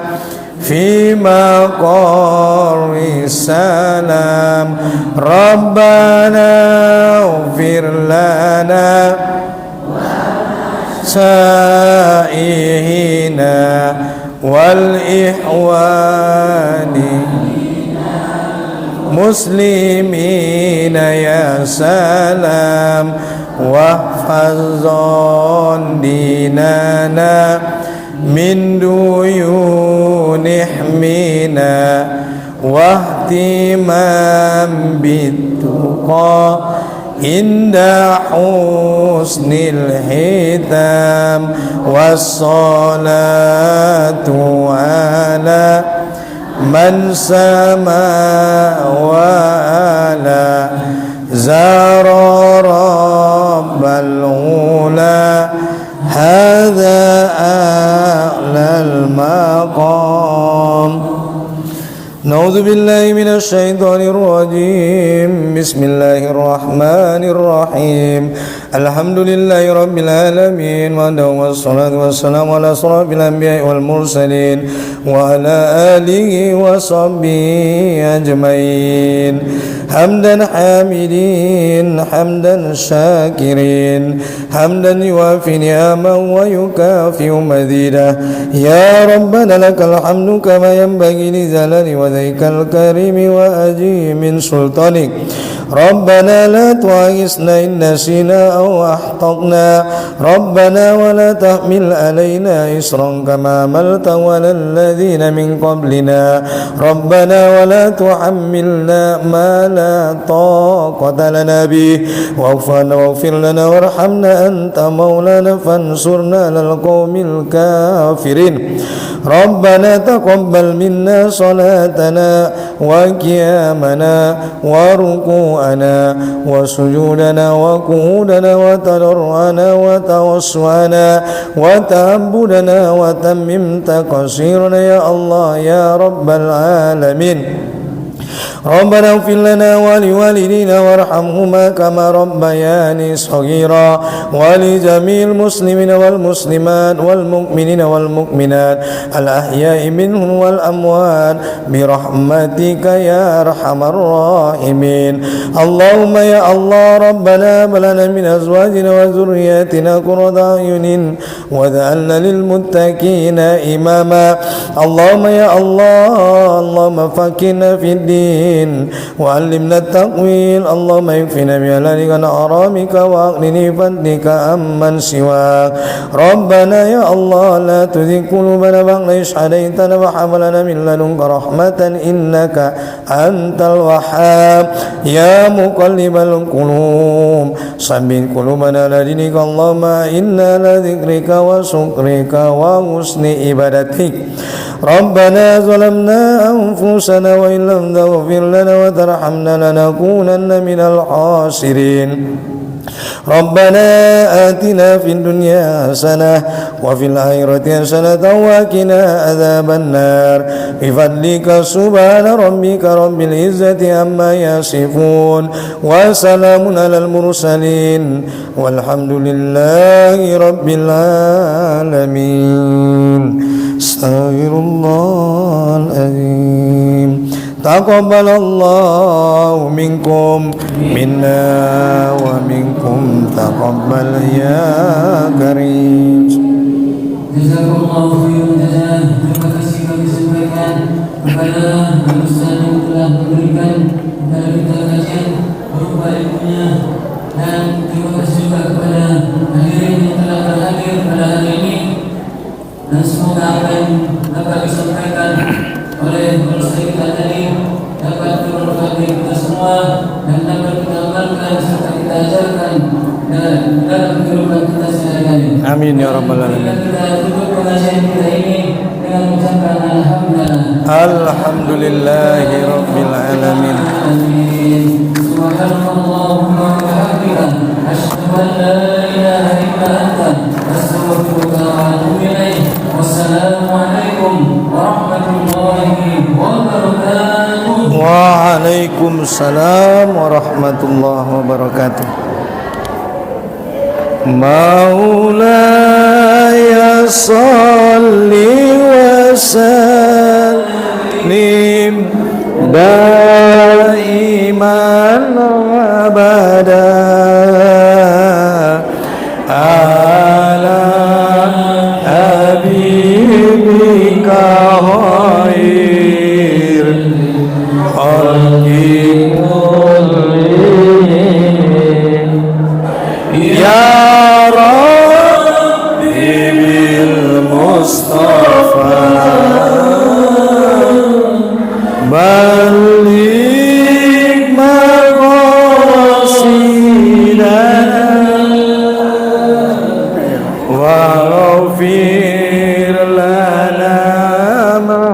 في مقر السلام ربنا اغفر لنا سائهنا والإخوان مسلمين يا سلام واحفظ ديننا من ديون احمنا واهتمام بالتقى عند حسن الختام والصلاة على من سما وآلا زار رب العلا هذا أعلى المقام نعوذ بالله من الشيطان الرجيم بسم الله الرحمن الرحيم الحمد لله رب العالمين والصلاة والسلام على أشرف الأنبياء والمرسلين وعلى آله وصحبه أجمعين حمدا حامدين حمدا شاكرين حمدا يوافي نعما ويكافئ مزيدا يا ربنا لك الحمد كما ينبغي لجلال وجهك الكريم وعظيم سلطانك ربنا لا تؤاخذنا إن نسينا أو أخطأنا ربنا ولا تحمل علينا إصرا كما حملته على الذين من قبلنا ربنا ولا تحملنا ما لا طاقة لنا به واغفر لنا وارحمنا أنت مولانا فانصرنا على القوم الكافرين ربنا تقبل منا صلاتنا وقيامنا وركوعنا وسجودنا وقعودنا وتضرعنا وتوسعنا وتعبدنا وتمم تقصيرنا يا الله يا رب العالمين ربنا اغفر لنا ولوالدينا وارحمهما كما ربياني صغيرا ولجميع المسلمين والمسلمات والمؤمنين والمؤمنات الأحياء منهم والأموات برحمتك يا أرحم الراحمين اللهم يا الله ربنا هب لنا من أزواجنا وذرياتنا قرة أعين واجعلنا للمتقين إماما اللهم يا الله اللهم فقهنا في الدين وعلمنا التأويل اللهم اكفنا بحلالك عن حرامك واغنني بفضلك عمن سواك ربنا يا الله لا تزغ قلوبنا بعد إذ هديتنا وهب لنا من لدنك رحمة إنك أنت الوهاب يا مقلب القلوب ثبت قلوبنا على دينك اللهم إنا على ذكرك وشكرك وحسن عبادتك ربنا ظلمنا أنفسنا وإن لم تغفر تغفر لنا وترحمنا لنكونن من الخاسرين ربنا آتنا في الدنيا حسنة وفي الآخرة حسنة وقنا عذاب النار بفضلك سبحان ربك رب العزة عما يصفون وسلام على المرسلين والحمد لله رب العالمين استغفر الله العظيم تقبل الله منكم منا ومنكم تقبل يا كريم. Jazakumullahu khairan jazaa. Terima kasih kami sampaikan kepada Ustaz yang telah memberikan kepada kita kajian berupa ilmunya, dan terima kasih juga kepada hadirin yang telah berhadir pada hari ini, dan semoga apa yang dapat disampaikan oleh Ustaz kita tadi dapat bermanfaat bagi kita semua dan dapat kita amalkan serta kita ajarkan dalam kehidupan kita sehari-hari. Amin ya rabbal alamin. Kita tutup pengajian kita ini dengan mengucapkan alhamdulillah. Alhamdulillahi rabbil alamin. Subhanallahumma wa bihamdika asyhadu an la ilaha illa anta astaghfiruka wa atubu ilaik. Wassalamu alaikum warahmatullahi wabarakatuh. Waalaikumsalam warahmatullahi wabarakatuh. Maulaya salli wa sallim daiman abada ala habibika khair khalqi kullihim ya Mustafa balik maqasidana wa ghafir lana ma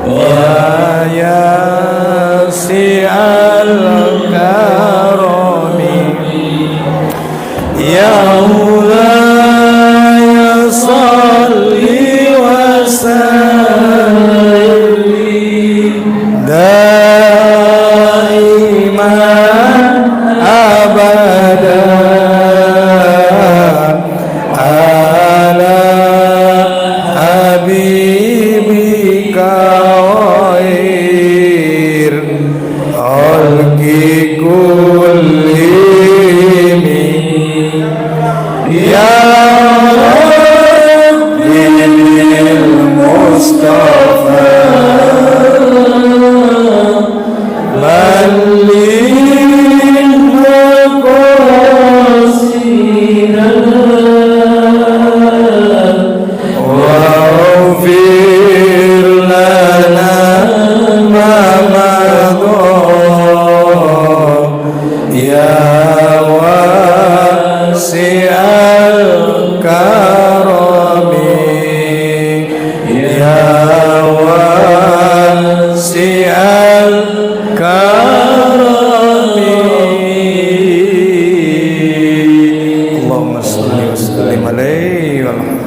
wa yasi'al karami ya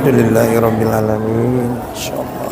Alhamdulillahi rabbil alamin. Insyaallah.